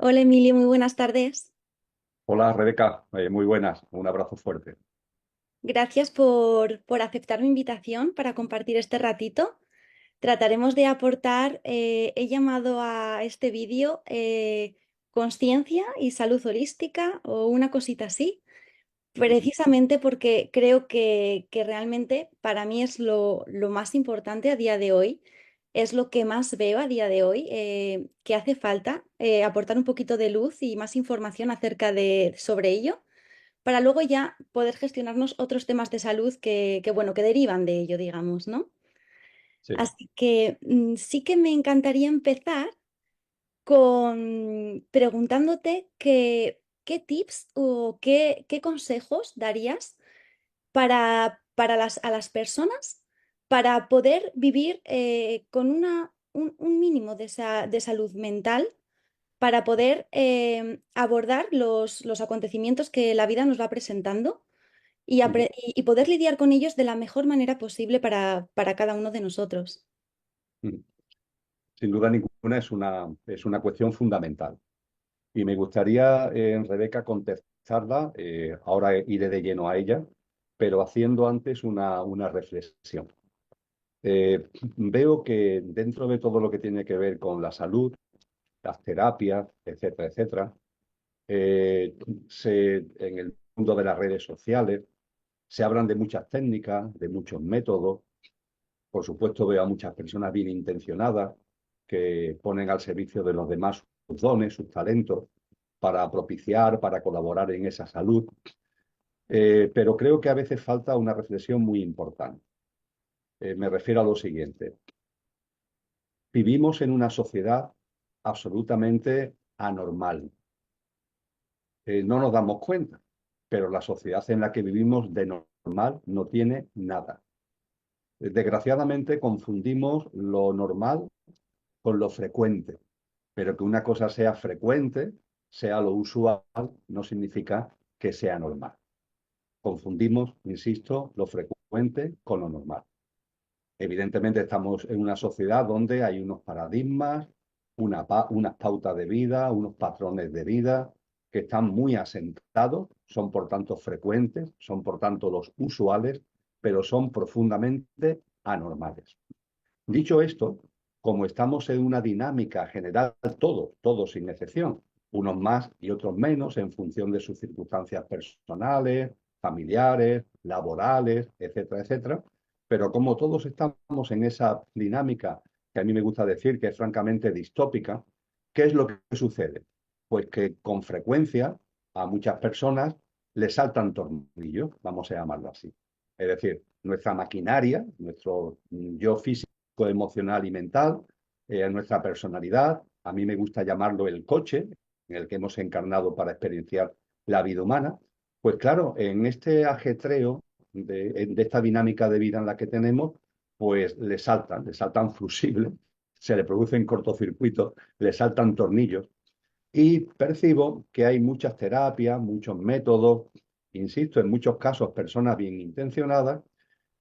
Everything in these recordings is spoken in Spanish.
Hola Emilio, muy buenas tardes. Hola Rebeca, muy buenas, un abrazo fuerte. Gracias por aceptar mi invitación para compartir este ratito. Trataremos de aportar, he llamado a este vídeo conciencia y salud holística o una cosita así, Ujú. precisamente porque creo que realmente para mí es lo más importante a día de hoy, es lo que más veo a día de hoy, que hace falta aportar un poquito de luz y más información acerca de sobre ello para luego ya poder gestionarnos otros temas de salud bueno, que derivan de ello, digamos, ¿no? Sí, Así que sí que me encantaría empezar con preguntándote qué tips o qué consejos darías para a las personas para poder vivir con un mínimo de salud mental para poder abordar los acontecimientos que la vida nos va presentando ujú. y poder lidiar con ellos de la mejor manera posible para cada uno de nosotros. Ujú. Sin duda ninguna es una cuestión fundamental. Y me gustaría, Rebeca, contestarla, ahora iré de lleno a ella, pero haciendo antes una reflexión. Veo que dentro de todo lo que tiene que ver con la salud, las terapias, etcétera, etcétera, en el mundo de las redes sociales se hablan de muchas técnicas, de muchos métodos. Por supuesto, veo a muchas personas bien intencionadas que ponen al servicio de los demás sus dones, sus talentos, para propiciar, para colaborar en esa salud. Pero creo que a veces falta una reflexión muy importante. Me refiero a lo siguiente. Vivimos en una sociedad absolutamente anormal. No nos damos cuenta, pero la sociedad en la que vivimos de normal no tiene nada. Desgraciadamente confundimos lo normal con lo frecuente. Pero que una cosa sea frecuente, sea lo usual, no significa que sea normal. Confundimos, insisto, lo frecuente con lo normal. Evidentemente estamos en una sociedad donde hay unos paradigmas, unas pautas de vida, unos patrones de vida que están muy asentados, son por tanto frecuentes, son por tanto los usuales, pero son profundamente anormales. Dicho esto, como estamos en una dinámica general, todos sin excepción, unos más y otros menos en función de sus circunstancias personales, familiares, laborales, etcétera, etcétera, pero como todos estamos en esa dinámica que a mí me gusta decir que es francamente distópica, ¿qué es lo que sucede? Pues que con frecuencia a muchas personas les saltan tornillos, vamos a llamarlo así. Es decir, nuestra maquinaria, nuestro yo físico, emocional y mental, nuestra personalidad. A mí me gusta llamarlo el coche en el que hemos encarnado para experienciar la vida humana. Pues claro, en este ajetreo de esta dinámica de vida en la que tenemos, pues le saltan fusibles, se le producen cortocircuitos, le saltan tornillos. Y percibo que hay muchas terapias, muchos métodos, insisto, en muchos casos personas bien intencionadas,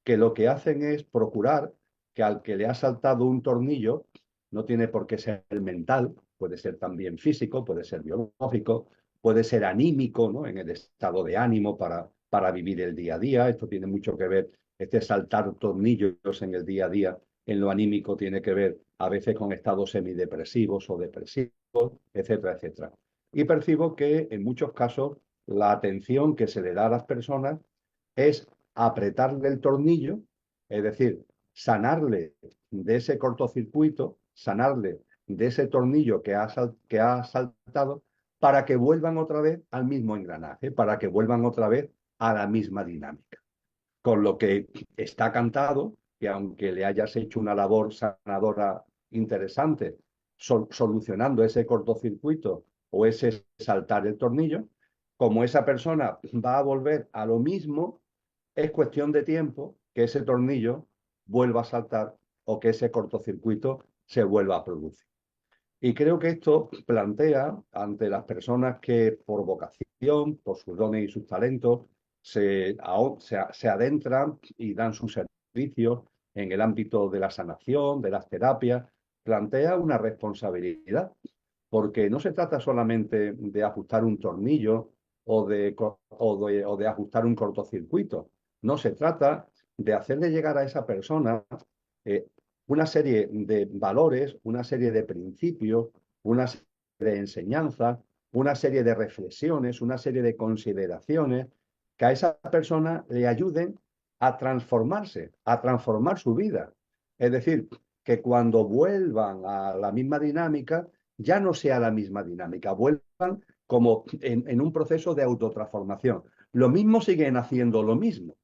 que lo que hacen es procurar que al que le ha saltado un tornillo, no tiene por qué ser mental, puede ser también físico, puede ser biológico, puede ser anímico, ¿no? En el estado de ánimo para vivir el día a día. Esto tiene mucho que ver, este saltar tornillos en el día a día, en lo anímico tiene que ver a veces con estados semidepresivos o depresivos, etcétera, etcétera. Y percibo que en muchos casos la atención que se le da a las personas es apretarle el tornillo, es decir, sanarle de ese cortocircuito, sanarle de ese tornillo que ha saltado para que vuelvan otra vez al mismo engranaje, para que vuelvan otra vez a la misma dinámica. Con lo que está cantado que aunque le hayas hecho una labor sanadora interesante, solucionando ese cortocircuito o ese saltar el tornillo, como esa persona va a volver a lo mismo, es cuestión de tiempo que ese tornillo vuelva a saltar o que ese cortocircuito se vuelva a producir. Y creo que esto plantea ante las personas que por vocación, por sus dones y sus talentos, se adentran y dan sus servicios en el ámbito de la sanación, de las terapias, plantea una responsabilidad. porque no se trata solamente de ajustar un tornillo o de ajustar un cortocircuito. No, se trata de hacerle llegar a esa persona eh, una serie de valores, una serie de principios, una serie de enseñanzas, una serie de reflexiones, una serie de consideraciones que a esa persona le ayuden a transformarse, a transformar su vida. Es decir, que cuando vuelvan a la misma dinámica, ya no sea la misma dinámica, vuelvan como en un proceso de autotransformación. Lo mismo siguen haciendo lo mismo,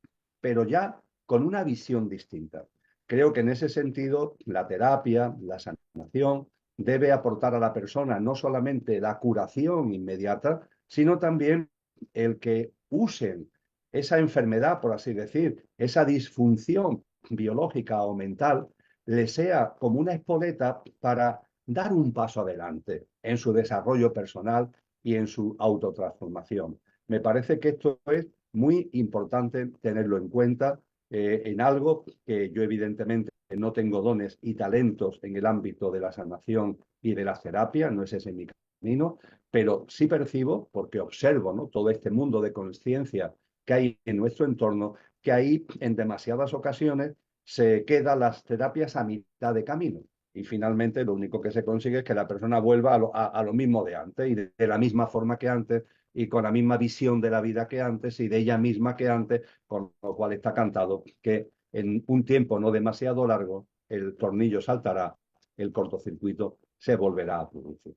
pero ya con una visión distinta. Creo que en ese sentido la terapia, la sanación, debe aportar a la persona no solamente la curación inmediata, sino también el que usen esa enfermedad, por así decir, esa disfunción biológica o mental, le sea como una espoleta para dar un paso adelante en su desarrollo personal y en su autotransformación. Me parece que esto es muy importante tenerlo en cuenta en algo que yo evidentemente no tengo dones y talentos en el ámbito de la sanación y de las terapias, no es ese mi camino, pero sí percibo, porque observo, ¿no?, todo este mundo de conciencia que hay en nuestro entorno, que ahí en demasiadas ocasiones se quedan las terapias a mitad de camino. Y finalmente lo único que se consigue es que la persona vuelva a lo mismo de antes y de la misma forma que antes y con la misma visión de la vida que antes y de ella misma que antes, con lo cual está cantado que en un tiempo no demasiado largo el tornillo saltará, el cortocircuito se volverá a producir.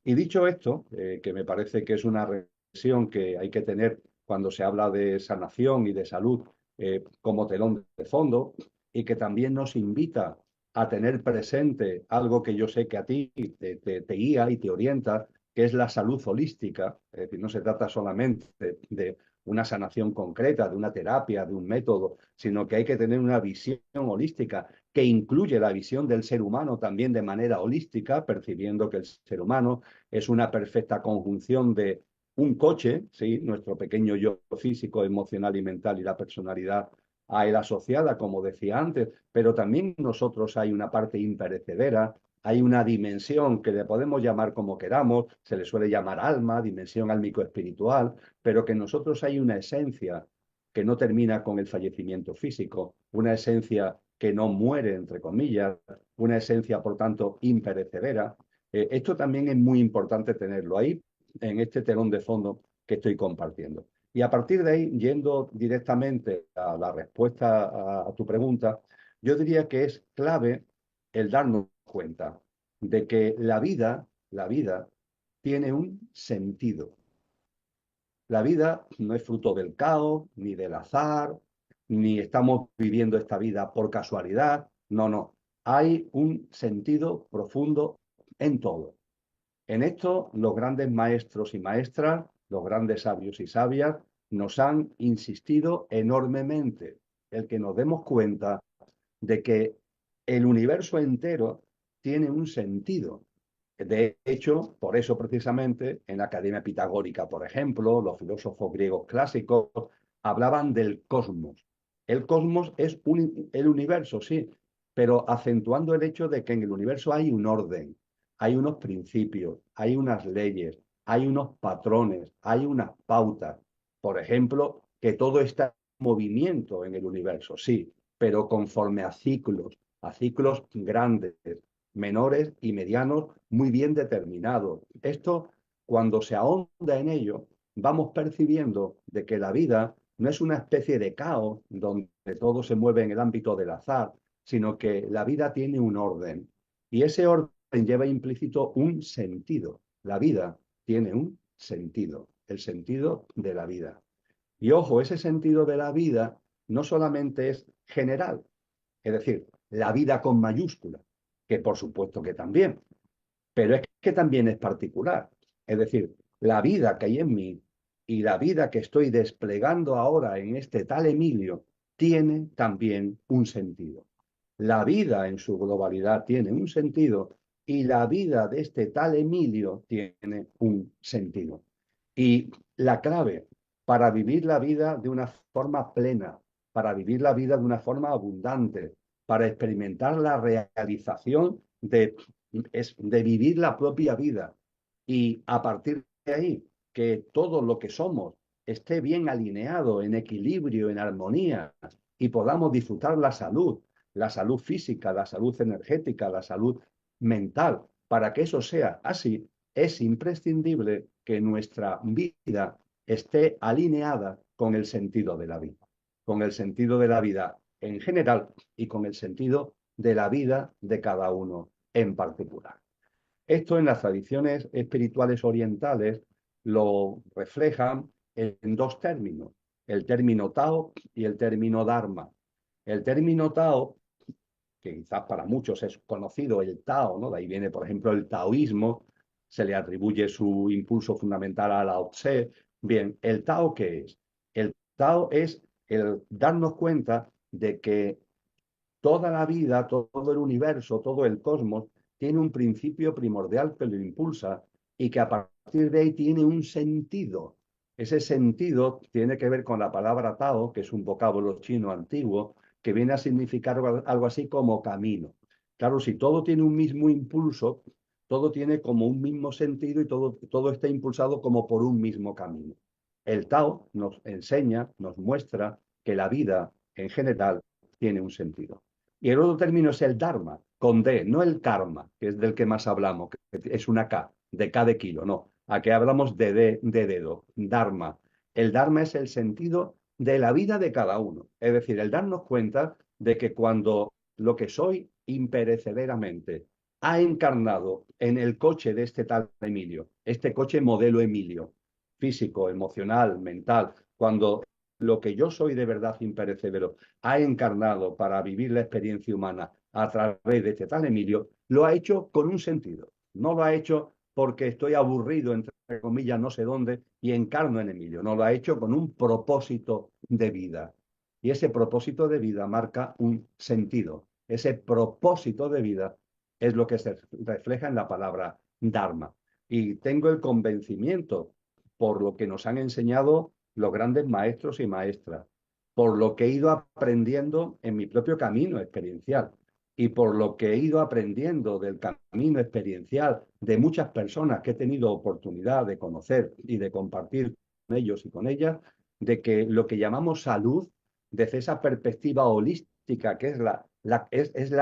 Y dicho esto, que me parece que es una reflexión que hay que tener cuando se habla de sanación y de salud como telón de fondo, y que también nos invita a tener presente algo que yo sé que a ti te guía y te orienta, que es la salud holística. Es decir, no se trata solamente de una sanación concreta, de una terapia, de un método, sino que hay que tener una visión holística que incluye la visión del ser humano también de manera holística, percibiendo que el ser humano es una perfecta conjunción de un coche, ¿sí?, nuestro pequeño yo físico, emocional y mental y la personalidad a él asociada, como decía antes, pero también nosotros hay una parte imperecedera, hay una dimensión que le podemos llamar como queramos, se le suele llamar alma, dimensión álmico-espiritual, pero que en nosotros hay una esencia que no termina con el fallecimiento físico, una esencia que no muere, entre comillas, una esencia, por tanto, imperecedera. Esto también es muy importante tenerlo ahí, en este telón de fondo que estoy compartiendo. Y a partir de ahí, yendo directamente a la respuesta a tu pregunta, yo diría que es clave el darnos cuenta de que la vida tiene un sentido. La vida no es fruto del caos, ni del azar, ni estamos viviendo esta vida por casualidad. No, no. Hay un sentido profundo en todo. En esto, los grandes maestros y maestras, los grandes sabios y sabias, nos han insistido enormemente el que nos demos cuenta de que el universo entero tiene un sentido. De hecho, por eso precisamente en la Academia Pitagórica, por ejemplo, los filósofos griegos clásicos hablaban del cosmos. El cosmos es el universo, sí, pero acentuando el hecho de que en el universo hay un orden, hay unos principios, hay unas leyes, hay unos patrones, hay unas pautas. Por ejemplo, que todo está en movimiento en el universo, sí, pero conforme a ciclos grandes, menores y medianos muy bien determinados. Esto, cuando se ahonda en ello, vamos percibiendo de que la vida no es una especie de caos donde todo se mueve en el ámbito del azar, sino que la vida tiene un orden. Y ese orden lleva implícito un sentido. La vida tiene un sentido, el sentido de la vida. Y ojo, ese sentido de la vida no solamente es general, es decir, la vida con mayúscula, que por supuesto que también, pero es que también es particular. Es decir, la vida que hay en mí y la vida que estoy desplegando ahora en este tal Emilio tiene también un sentido. La vida en su globalidad tiene un sentido y la vida de este tal Emilio tiene un sentido. Y la clave para vivir la vida de una forma plena, para vivir la vida de una forma abundante, para experimentar la realización de vivir la propia vida y a partir de ahí que todo lo que somos esté bien alineado, en equilibrio, en armonía y podamos disfrutar la salud física, la salud energética, la salud mental. Para que eso sea así, es imprescindible que nuestra vida esté alineada con el sentido de la vida, con el sentido de la vida en general y con el sentido de la vida de cada uno en particular. Esto en las tradiciones espirituales orientales lo reflejan en dos términos, el término Tao y el término Dharma. El término Tao, que quizás para muchos es conocido el Tao, ¿no? De ahí viene, por ejemplo, el taoísmo, se le atribuye su impulso fundamental a Lao Tse. Bien, ¿el Tao qué es? El Tao es el darnos cuenta de que toda la vida, todo el universo, todo el cosmos, tiene un principio primordial que lo impulsa y que a partir de ahí tiene un sentido. Ese sentido tiene que ver con la palabra Tao, que es un vocablo chino antiguo, que viene a significar algo así como camino. Claro, si todo tiene un mismo impulso, todo tiene como un mismo sentido y todo está impulsado como por un mismo camino. El Tao nos enseña, nos muestra que la vida en general tiene un sentido. Y el otro término es el Dharma, con D, no el karma, que es del que más hablamos, que es una K, de K de kilo, no. Aquí hablamos de D de dedo, Dharma. El Dharma es el sentido de la vida de cada uno. Es decir, el darnos cuenta de que cuando lo que soy imperecederamente ha encarnado en el coche de este tal Emilio, este coche modelo Emilio, físico, emocional, mental, cuando lo que yo soy de verdad imperecedero ha encarnado para vivir la experiencia humana a través de este tal Emilio, lo ha hecho con un sentido. No lo ha hecho porque estoy aburrido, entre comillas, no sé dónde, y encarno en Emilio. No lo ha hecho con un propósito de vida. Y ese propósito de vida marca un sentido. Ese propósito de vida es lo que se refleja en la palabra Dharma. Y tengo el convencimiento, por lo que nos han enseñado los grandes maestros y maestras, por lo que he ido aprendiendo en mi propio camino experiencial y por lo que he ido aprendiendo del camino experiencial de muchas personas que he tenido oportunidad de conocer y de compartir con ellos y con ellas, de que lo que llamamos salud, desde esa perspectiva holística, que es la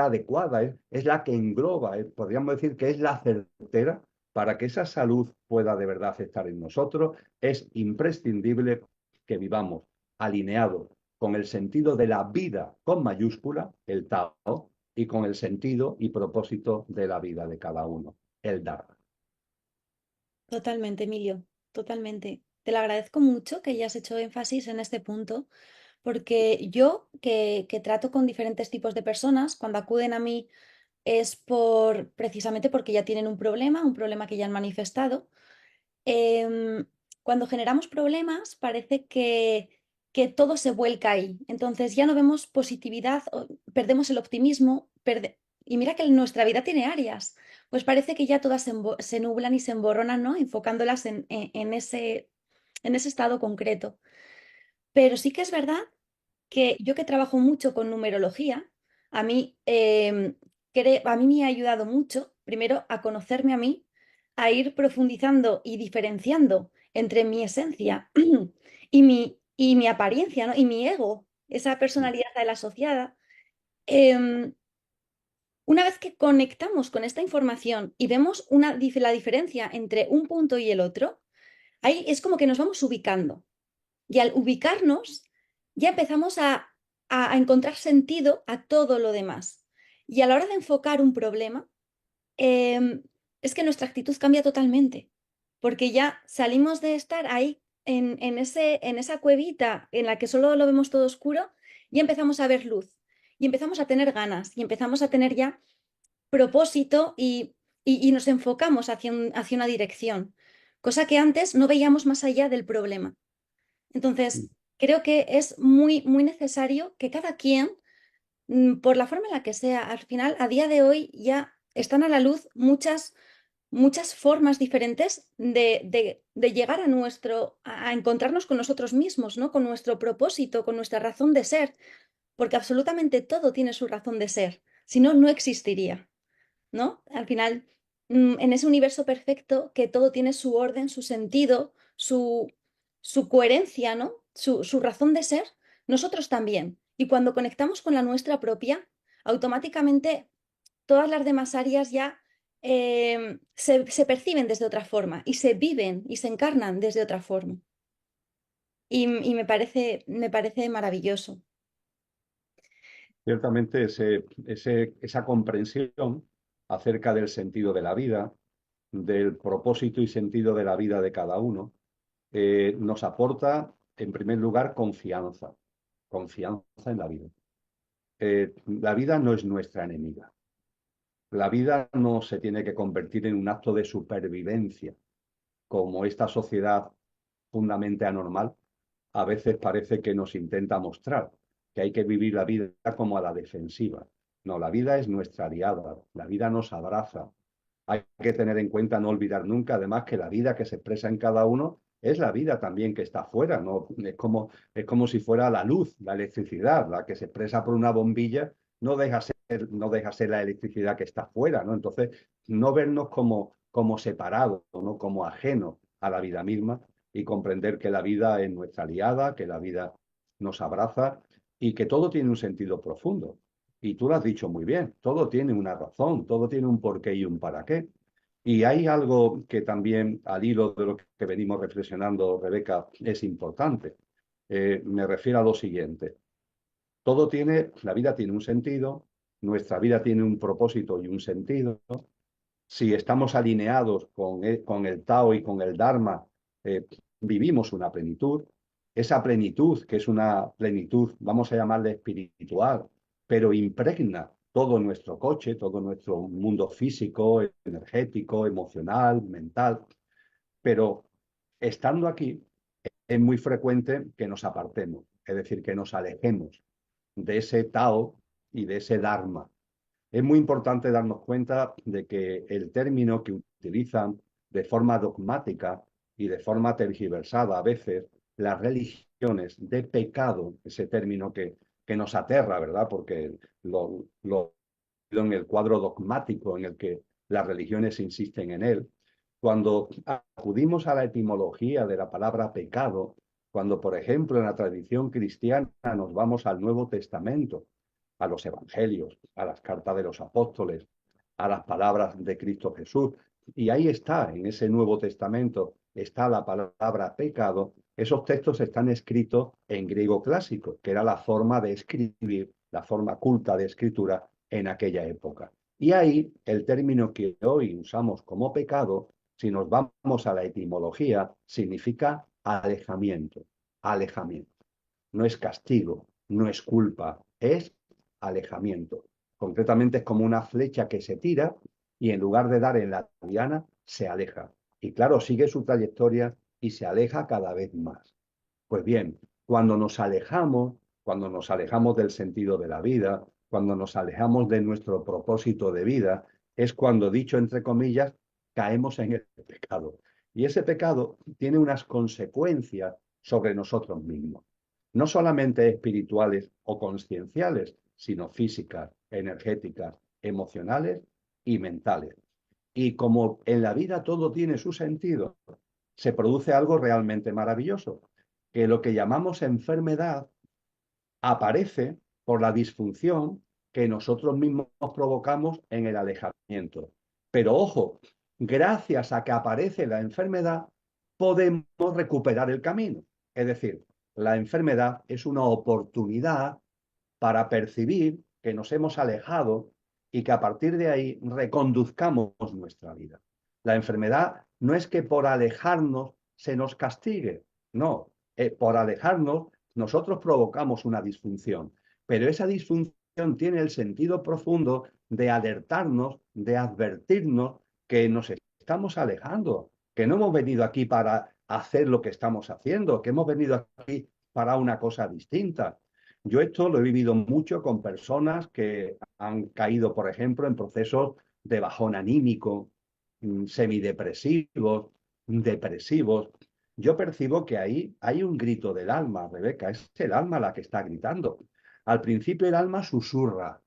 adecuada, es la que engloba, podríamos decir que es la certera, para que esa salud pueda de verdad estar en nosotros, es imprescindible que vivamos alineados con el sentido de la vida con mayúscula, el Tao, y con el sentido y propósito de la vida de cada uno, el Dharma. Totalmente, Emilio, totalmente. Te lo agradezco mucho que hayas hecho énfasis en este punto, porque yo que trato con diferentes tipos de personas, cuando acuden a mí es por precisamente porque ya tienen un problema que ya han manifestado. Em, Cuando generamos problemas, parece que todo se vuelca ahí. Entonces ya no vemos positividad, perdemos el optimismo, y mira que nuestra vida tiene áreas, pues parece que ya todas se nublan y se emborronan, ¿no? Enfocándolas en ese estado concreto. Pero sí que es verdad que yo que trabajo mucho con numerología, a mí, a mí me ha ayudado mucho, primero, a conocerme a mí, a ir profundizando y diferenciando entre mi esencia y mi apariencia, ¿no? Y mi ego, esa personalidad a él asociada. Em, una vez que conectamos con esta información y vemos la diferencia entre un punto y el otro, ahí es como que nos vamos ubicando. Y al ubicarnos, ya empezamos a encontrar sentido a todo lo demás. Y a la hora de enfocar un problema, em, es que nuestra actitud cambia totalmente, porque ya salimos de estar ahí en esa cuevita en la que solo lo vemos todo oscuro y empezamos a ver luz, y empezamos a tener ganas, y empezamos a tener ya propósito y nos enfocamos hacia una dirección, cosa que antes no veíamos más allá del problema. Entonces, creo que es muy, muy necesario que cada quien, por la forma en la que sea, al final, a día de hoy ya están a la luz muchas formas diferentes de llegar a encontrarnos con nosotros mismos, ¿no? Con nuestro propósito, con nuestra razón de ser, porque absolutamente todo tiene su razón de ser, si no, no existiría, ¿no? Al final. en ese universo perfecto que todo tiene su orden, su sentido, su coherencia, ¿no? Su razón de ser, nosotros también. Y cuando conectamos con la nuestra propia, automáticamente todas las demás áreas ya se perciben desde otra forma y se viven y se encarnan desde otra forma. Y me parece maravilloso. Ciertamente esa comprensión acerca del sentido de la vida, del propósito y sentido de la vida de cada uno, nos aporta, en primer lugar, confianza, confianza en la vida. La vida no es nuestra enemiga. La vida no se tiene que convertir en un acto de supervivencia, como esta sociedad fundamentalmente anormal a veces parece que nos intenta mostrar, que hay que vivir la vida como a la defensiva. No, la vida es nuestra aliada, la vida nos abraza. Hay que tener en cuenta, no olvidar nunca, además, que la vida que se expresa en cada uno es la vida también que está afuera, ¿no? Es como si fuera la luz, la electricidad, la que se expresa por una bombilla, no deja ser la electricidad que está afuera, ¿no? Entonces, no vernos como separados, ¿no? Como ajenos a la vida misma y comprender que la vida es nuestra aliada, que la vida nos abraza y que todo tiene un sentido profundo. Y tú lo has dicho muy bien, todo tiene una razón, todo tiene un porqué y un para qué. Y hay algo que también, al hilo de lo que venimos reflexionando, Rebeca, es importante. Me refiero a lo siguiente. La vida tiene un sentido, nuestra vida tiene un propósito y un sentido. Si estamos alineados con el Tao y con el Dharma, eh, vivimos una plenitud. Esa plenitud, que es una plenitud, vamos a llamarle espiritual, pero impregna todo nuestro coche, todo nuestro mundo físico, energético, emocional, mental. Pero estando aquí, es muy frecuente que nos apartemos, es decir, que nos alejemos de ese Tao y de ese Dharma. Es muy importante darnos cuenta de que el término que utilizan de forma dogmática y de forma tergiversada a veces las religiones de pecado, ese término que nos aterra, ¿verdad? Porque lo en el cuadro dogmático en el que las religiones insisten en él. Cuando acudimos a la etimología de la palabra pecado, cuando, por ejemplo, en la tradición cristiana nos vamos al Nuevo Testamento, a los evangelios, a las cartas de los apóstoles, a las palabras de Cristo Jesús, y ahí está, en ese Nuevo Testamento, está la palabra pecado, esos textos están escritos en griego clásico, que era la forma de escribir, la forma culta de escritura en aquella época. Y ahí el término que hoy usamos como pecado, si nos vamos a la etimología, significa alejamiento, alejamiento. No es castigo, no es culpa, es alejamiento. Concretamente es como una flecha que se tira y en lugar de dar en la diana, se aleja. Y claro, sigue su trayectoria y se aleja cada vez más. Pues bien, cuando nos alejamos del sentido de la vida, cuando nos alejamos de nuestro propósito de vida, es cuando, dicho entre comillas, caemos en el pecado. Y ese pecado tiene unas consecuencias sobre nosotros mismos, no solamente espirituales o conscienciales, sino físicas, energéticas, emocionales y mentales. Y como en la vida todo tiene su sentido, se produce algo realmente maravilloso, que lo que llamamos enfermedad aparece por la disfunción que nosotros mismos provocamos en el alejamiento. Pero ojo, gracias a que aparece la enfermedad, podemos recuperar el camino. Es decir, la enfermedad es una oportunidad para percibir que nos hemos alejado y que a partir de ahí reconduzcamos nuestra vida. La enfermedad no es que por alejarnos se nos castigue, no, por alejarnos nosotros provocamos una disfunción, pero esa disfunción tiene el sentido profundo de alertarnos, de advertirnos que nos estamos alejando, que no hemos venido aquí para hacer lo que estamos haciendo, que hemos venido aquí para una cosa distinta. Yo esto lo he vivido mucho con personas que han caído, por ejemplo, en procesos de bajón anímico, semidepresivos, depresivos. Yo percibo que ahí hay un grito del alma, Rebeca, es el alma la que está gritando. Al principio el alma susurra,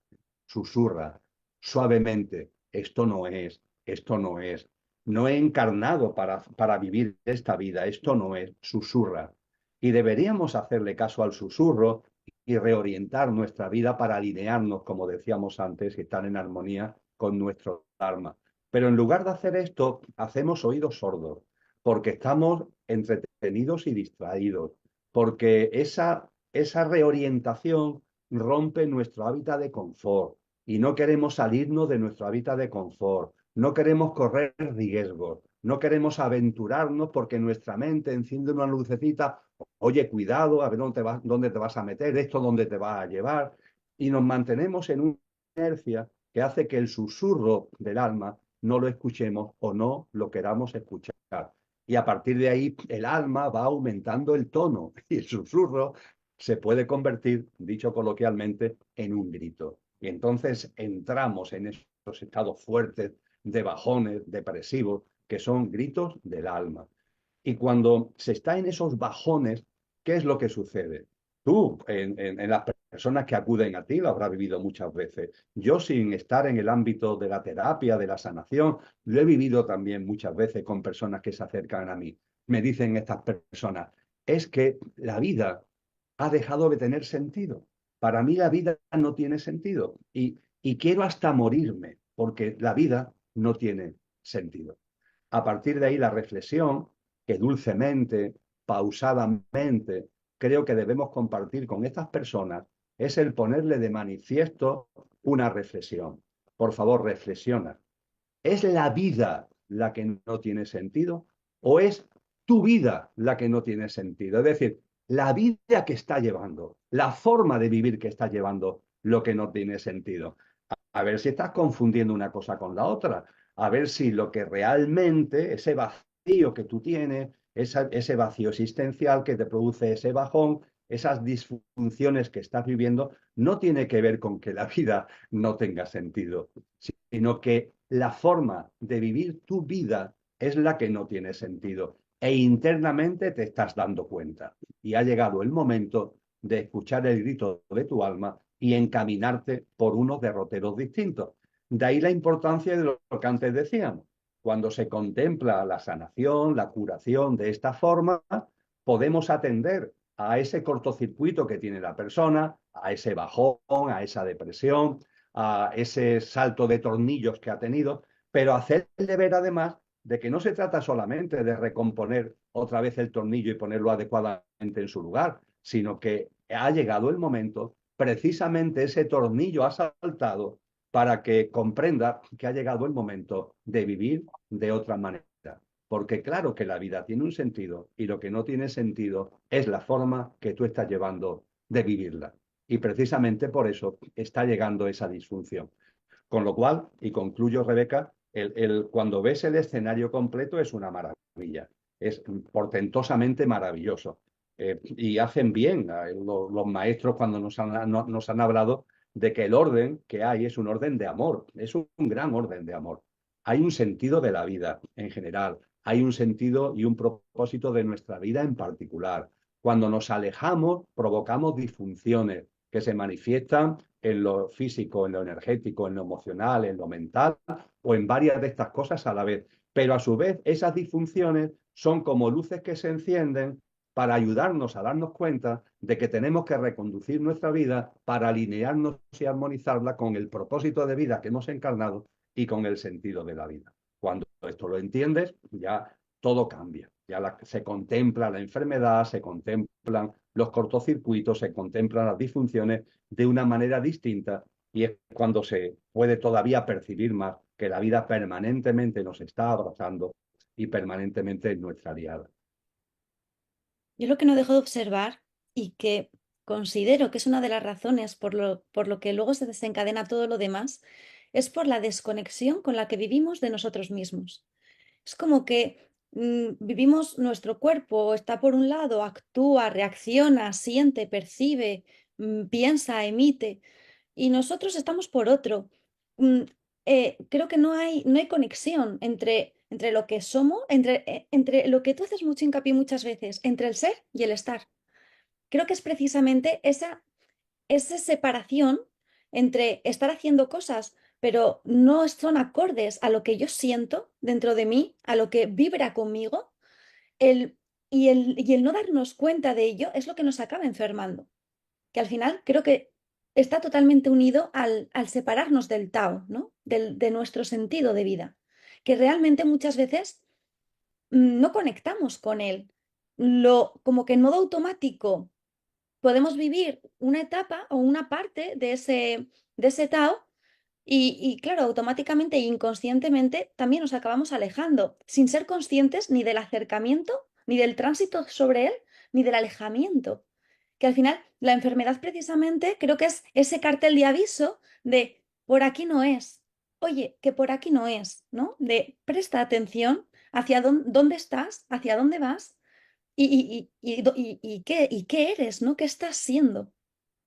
susurra suavemente, esto no es, esto no es, no he encarnado para vivir esta vida, esto no es, susurra. Y deberíamos hacerle caso al susurro y reorientar nuestra vida para alinearnos, como decíamos antes, y estar en armonía con nuestro alma. Pero en lugar de hacer esto, hacemos oídos sordos, porque estamos entretenidos y distraídos, porque esa reorientación rompe nuestro hábitat de confort y no queremos salirnos de nuestro hábitat de confort, no queremos correr riesgos, no queremos aventurarnos porque nuestra mente enciende una lucecita, oye, cuidado, a ver dónde te vas a meter, esto dónde te va a llevar, y nos mantenemos en una inercia que hace que el susurro del alma no lo escuchemos o no lo queramos escuchar. Y a partir de ahí el alma va aumentando el tono y el susurro se puede convertir, dicho coloquialmente, en un grito. Y entonces entramos en esos estados fuertes de bajones depresivos que son gritos del alma. Y cuando se está en esos bajones, ¿qué es lo que sucede? Tú, en las personas que acuden a ti, lo habrás vivido muchas veces. Yo, sin estar en el ámbito de la terapia, de la sanación, lo he vivido también muchas veces con personas que se acercan a mí. Me dicen estas personas, es que la vida ha dejado de tener sentido. Para mí la vida no tiene sentido y quiero hasta morirme porque la vida no tiene sentido. A partir de ahí la reflexión que dulcemente, pausadamente, creo que debemos compartir con estas personas es el ponerle de manifiesto una reflexión. Por favor, reflexiona. ¿Es la vida la que no tiene sentido o es tu vida la que no tiene sentido? Es decir, la vida que está llevando, la forma de vivir que está llevando lo que no tiene sentido. A ver si estás confundiendo una cosa con la otra, a ver si lo que realmente, ese vacío que tú tienes, ese vacío existencial que te produce ese bajón, esas disfunciones que estás viviendo, no tiene que ver con que la vida no tenga sentido, sino que la forma de vivir tu vida es la que no tiene sentido. E internamente te estás dando cuenta. Y ha llegado el momento de escuchar el grito de tu alma y encaminarte por unos derroteros distintos. De ahí la importancia de lo que antes decíamos. Cuando se contempla la sanación, la curación de esta forma, podemos atender a ese cortocircuito que tiene la persona, a ese bajón, a esa depresión, a ese salto de tornillos que ha tenido, pero hacerle ver además de que no se trata solamente de recomponer otra vez el tornillo y ponerlo adecuadamente en su lugar, sino que ha llegado el momento, precisamente ese tornillo ha saltado para que comprenda que ha llegado el momento de vivir de otra manera. Porque claro que la vida tiene un sentido y lo que no tiene sentido es la forma que tú estás llevando de vivirla. Y precisamente por eso está llegando esa disfunción. Con lo cual, y concluyo, Rebeca, cuando ves el escenario completo es una maravilla, es portentosamente maravilloso. Y hacen bien los maestros cuando nos han hablado de que el orden que hay es un orden de amor, es un gran orden de amor. Hay un sentido de la vida en general, hay un sentido y un propósito de nuestra vida en particular. Cuando nos alejamos, provocamos disfunciones que se manifiestan en lo físico, en lo energético, en lo emocional, en lo mental o en varias de estas cosas a la vez. Pero a su vez, esas disfunciones son como luces que se encienden para ayudarnos a darnos cuenta de que tenemos que reconducir nuestra vida para alinearnos y armonizarla con el propósito de vida que hemos encarnado y con el sentido de la vida. Cuando esto lo entiendes, ya todo cambia. Se contempla la enfermedad, se contemplan los cortocircuitos, se contemplan las disfunciones de una manera distinta y es cuando se puede todavía percibir más que la vida permanentemente nos está abrazando y permanentemente es nuestra aliada. Yo lo que no dejo de observar y que considero que es una de las razones por lo que luego se desencadena todo lo demás, es por la desconexión con la que vivimos de nosotros mismos. Es como que vivimos, nuestro cuerpo está por un lado, actúa, reacciona, siente, percibe, piensa, emite, y nosotros estamos por otro. Mm, Creo que no hay conexión entre lo que somos, entre lo que tú haces mucho hincapié muchas veces, entre el ser y el estar. Creo que es precisamente esa separación entre estar haciendo cosas pero no son acordes a lo que yo siento dentro de mí, a lo que vibra conmigo, el, y el no darnos cuenta de ello es lo que nos acaba enfermando, que al final creo que está totalmente unido al separarnos del Tao, ¿no? De nuestro sentido de vida, que realmente muchas veces no conectamos con él. Como que en modo automático podemos vivir una etapa o una parte de ese Tao y claro, automáticamente e inconscientemente también nos acabamos alejando, sin ser conscientes ni del acercamiento, ni del tránsito sobre él, ni del alejamiento. Que al final la enfermedad precisamente creo que es ese cartel de aviso de por aquí no es. Oye, que por aquí no es, ¿no? De presta atención hacia dónde estás, hacia dónde vas y qué eres, ¿no? ¿Qué estás siendo?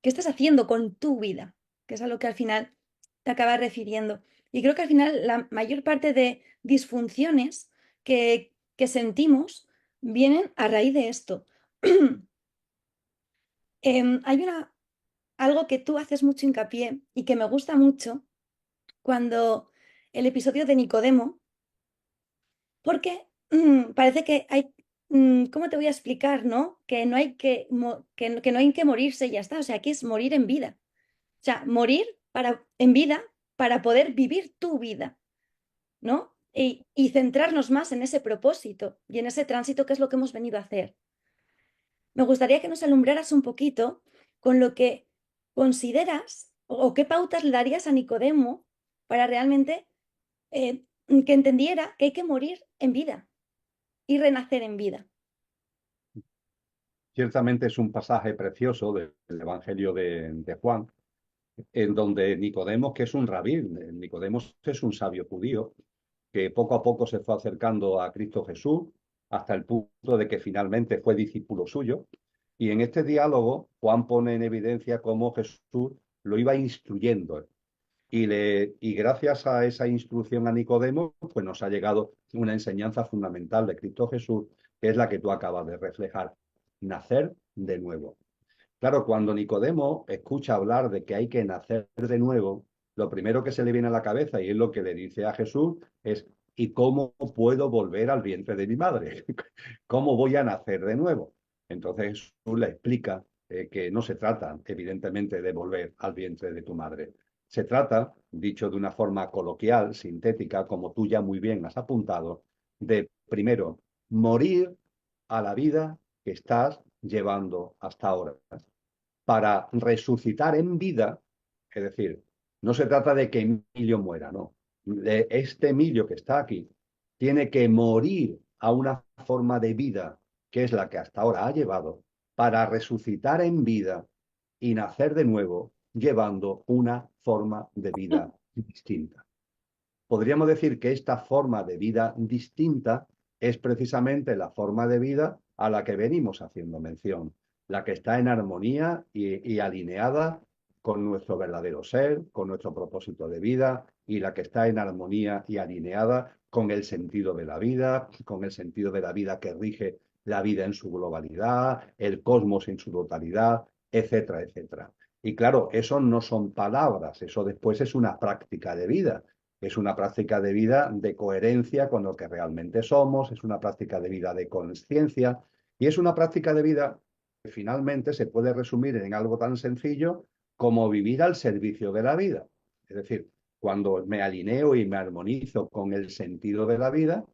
¿Qué estás haciendo con tu vida? Que es a lo que al final te acabas refiriendo. Y creo que al final la mayor parte de disfunciones que sentimos vienen a raíz de esto. Hay algo que tú haces mucho hincapié y que me gusta mucho cuando el episodio de Nicodemo, porque parece que hay, ¿cómo te voy a explicar, no? Que no hay que no hay que morirse y ya está. O sea, aquí es morir en vida. O sea, morir en vida para poder vivir tu vida, ¿no? Y centrarnos más en ese propósito y en ese tránsito que es lo que hemos venido a hacer. Me gustaría que nos alumbraras un poquito con lo que consideras o qué pautas le darías a Nicodemo para realmente que entendiera que hay que morir en vida y renacer en vida. Ciertamente es un pasaje precioso del Evangelio de Juan, en donde Nicodemo, que es un rabí, Nicodemo es un sabio judío, que poco a poco se fue acercando a Cristo Jesús hasta el punto de que finalmente fue discípulo suyo. Y en este diálogo, Juan pone en evidencia cómo Jesús lo iba instruyendo. Y gracias a esa instrucción a Nicodemo, pues nos ha llegado una enseñanza fundamental de Cristo Jesús, que es la que tú acabas de reflejar, nacer de nuevo. Claro, cuando Nicodemo escucha hablar de que hay que nacer de nuevo, lo primero que se le viene a la cabeza, y es lo que le dice a Jesús, es: ¿y cómo puedo volver al vientre de mi madre? ¿Cómo voy a nacer de nuevo? Entonces Jesús le explica que no se trata, evidentemente, de volver al vientre de tu madre. Se trata, dicho de una forma coloquial, sintética, como tú ya muy bien has apuntado, de primero morir a la vida que estás llevando hasta ahora para resucitar en vida. Es decir, no se trata de que Emilio muera, no. Este Emilio que está aquí tiene que morir a una forma de vida que es la que hasta ahora ha llevado para resucitar en vida y nacer de nuevo llevando una forma de vida distinta. Podríamos decir que esta forma de vida distinta es precisamente la forma de vida a la que venimos haciendo mención, la que está en armonía y alineada con nuestro verdadero ser, con nuestro propósito de vida, y la que está en armonía y alineada con el sentido de la vida, con el sentido de la vida que rige la vida en su globalidad, el cosmos en su totalidad, etcétera, etcétera. Y claro, eso no son palabras, eso después es una práctica de vida. Es una práctica de vida de coherencia con lo que realmente somos, es una práctica de vida de conciencia y es una práctica de vida que finalmente se puede resumir en algo tan sencillo como vivir al servicio de la vida. Es decir, cuando me alineo y me armonizo con el sentido de la vida,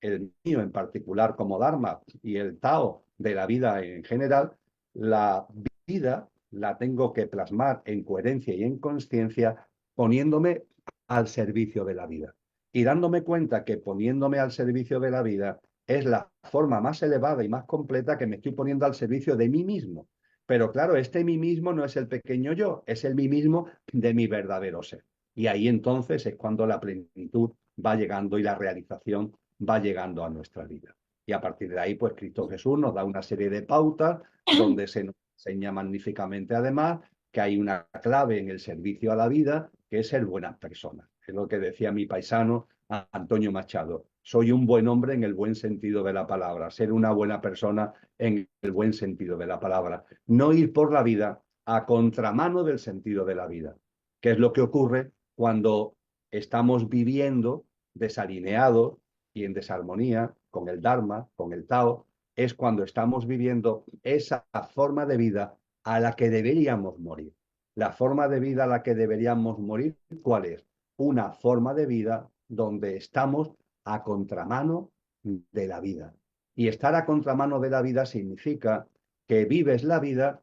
el mío en particular como Dharma y el Tao de la vida en general, la vida la tengo que plasmar en coherencia y en conciencia poniéndome al servicio de la vida. Y dándome cuenta que poniéndome al servicio de la vida es la forma más elevada y más completa que me estoy poniendo al servicio de mí mismo. Pero claro, este mí mismo no es el pequeño yo, es el mí mismo de mi verdadero ser. Y ahí entonces es cuando la plenitud va llegando y la realización va llegando a nuestra vida. Y a partir de ahí, pues Cristo Jesús nos da una serie de pautas donde se nos enseña magníficamente además que hay una clave en el servicio a la vida, que es ser buenas personas. Es lo que decía mi paisano Antonio Machado. Soy un buen hombre en el buen sentido de la palabra, ser una buena persona en el buen sentido de la palabra. No ir por la vida a contramano del sentido de la vida, que es lo que ocurre cuando estamos viviendo desalineados y en desarmonía con el Dharma, con el Tao, es cuando estamos viviendo esa forma de vida a la que deberíamos morir. La forma de vida a la que deberíamos morir, ¿cuál es? Una forma de vida donde estamos a contramano de la vida. Y estar a contramano de la vida significa que vives la vida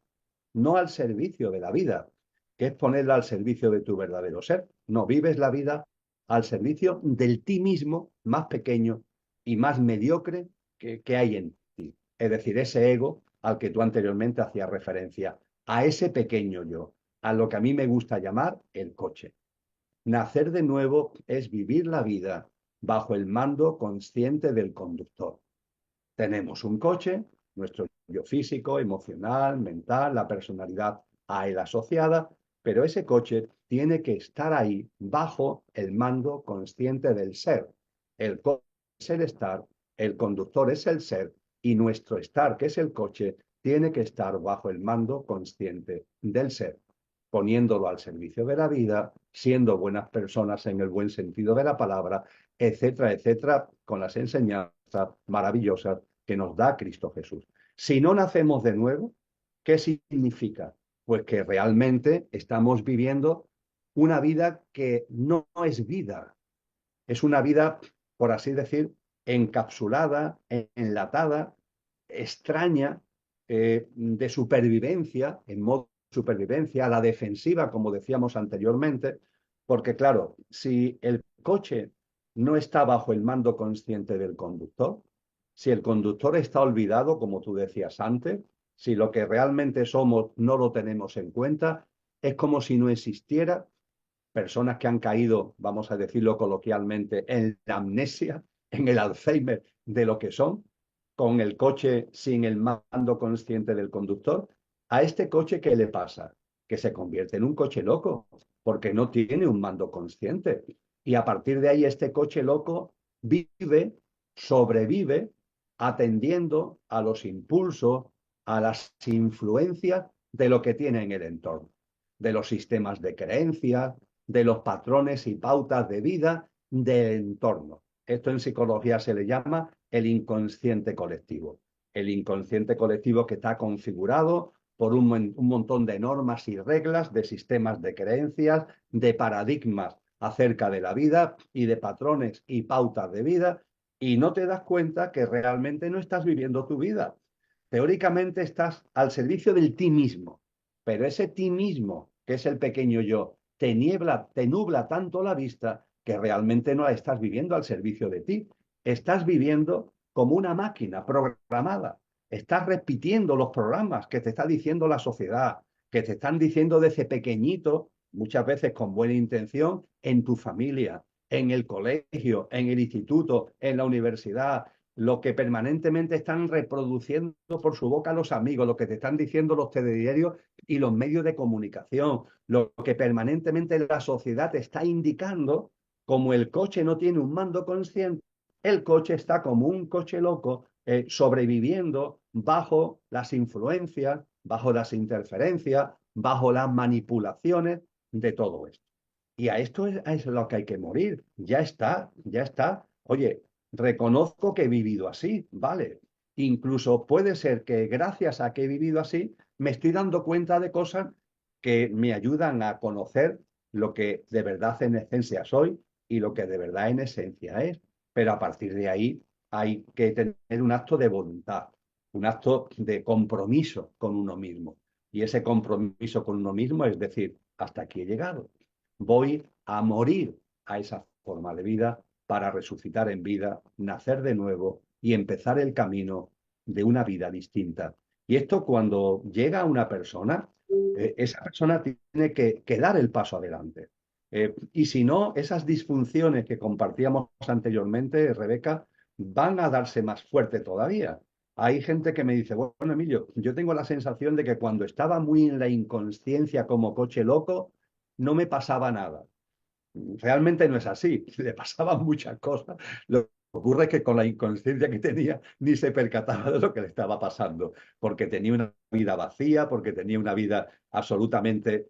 no al servicio de la vida, que es ponerla al servicio de tu verdadero ser. No, vives la vida al servicio del ti mismo más pequeño y más mediocre que hay en ti. Es decir, ese ego al que tú anteriormente hacías referencia, a ese pequeño yo, a lo que a mí me gusta llamar el coche. Nacer de nuevo es vivir la vida bajo el mando consciente del conductor. Tenemos un coche, nuestro yo físico, emocional, mental, la personalidad a él asociada, pero ese coche tiene que estar ahí bajo el mando consciente del ser. El coche es el estar, el conductor es el ser y nuestro estar, que es el coche, tiene que estar bajo el mando consciente del ser, poniéndolo al servicio de la vida, siendo buenas personas en el buen sentido de la palabra, etcétera, etcétera, con las enseñanzas maravillosas que nos da Cristo Jesús. Si no nacemos de nuevo, ¿qué significa? Pues que realmente estamos viviendo una vida que no es vida, es una vida, por así decir, encapsulada, enlatada, extraña, de supervivencia, en modo de supervivencia, a la defensiva, como decíamos anteriormente, porque claro, si el coche no está bajo el mando consciente del conductor, si el conductor está olvidado, como tú decías antes, si lo que realmente somos no lo tenemos en cuenta, es como si no existiera personas que han caído, vamos a decirlo coloquialmente, en la amnesia, en el Alzheimer de lo que son, con el coche sin el mando consciente del conductor. A este coche, ¿qué le pasa? Que se convierte en un coche loco, porque no tiene un mando consciente. Y a partir de ahí, este coche loco vive, sobrevive, atendiendo a los impulsos, a las influencias de lo que tiene en el entorno, de los sistemas de creencias, de los patrones y pautas de vida del entorno. Esto en psicología se le llama el inconsciente colectivo. El inconsciente colectivo que está configurado por un montón de normas y reglas, de sistemas de creencias, de paradigmas acerca de la vida y de patrones y pautas de vida, y no te das cuenta que realmente no estás viviendo tu vida. Teóricamente estás al servicio del ti mismo, pero ese ti mismo, que es el pequeño yo, te nubla tanto la vista que realmente no la estás viviendo al servicio de ti. Estás viviendo como una máquina programada. Estás repitiendo los programas que te está diciendo la sociedad, que te están diciendo desde pequeñito, muchas veces con buena intención, en tu familia, en el colegio, en el instituto, en la universidad, lo que permanentemente están reproduciendo por su boca los amigos, lo que te están diciendo los telediarios y los medios de comunicación, lo que permanentemente la sociedad te está indicando, como el coche no tiene un mando consciente, el coche está como un coche loco, sobreviviendo bajo las influencias, bajo las interferencias, bajo las manipulaciones de todo esto. Y a esto es lo que hay que morir. Ya está, ya está. Oye, reconozco que he vivido así, ¿vale? Incluso puede ser que gracias a que he vivido así, me estoy dando cuenta de cosas que me ayudan a conocer lo que de verdad en esencia soy y lo que de verdad en esencia es. Pero a partir de ahí hay que tener un acto de voluntad, un acto de compromiso con uno mismo. Y ese compromiso con uno mismo es decir, hasta aquí he llegado. Voy a morir a esa forma de vida para resucitar en vida, nacer de nuevo y empezar el camino de una vida distinta. Y esto cuando llega a una persona, esa persona tiene que dar el paso adelante. Y si no, esas disfunciones que compartíamos anteriormente, Rebeca, van a darse más fuerte todavía. Hay gente que me dice, bueno, Emilio, yo tengo la sensación de que cuando estaba muy en la inconsciencia como coche loco, no me pasaba nada. Realmente no es así, le pasaban muchas cosas. Lo Ocurre que con la inconsciencia que tenía ni se percataba de lo que le estaba pasando, porque tenía una vida vacía, porque tenía una vida absolutamente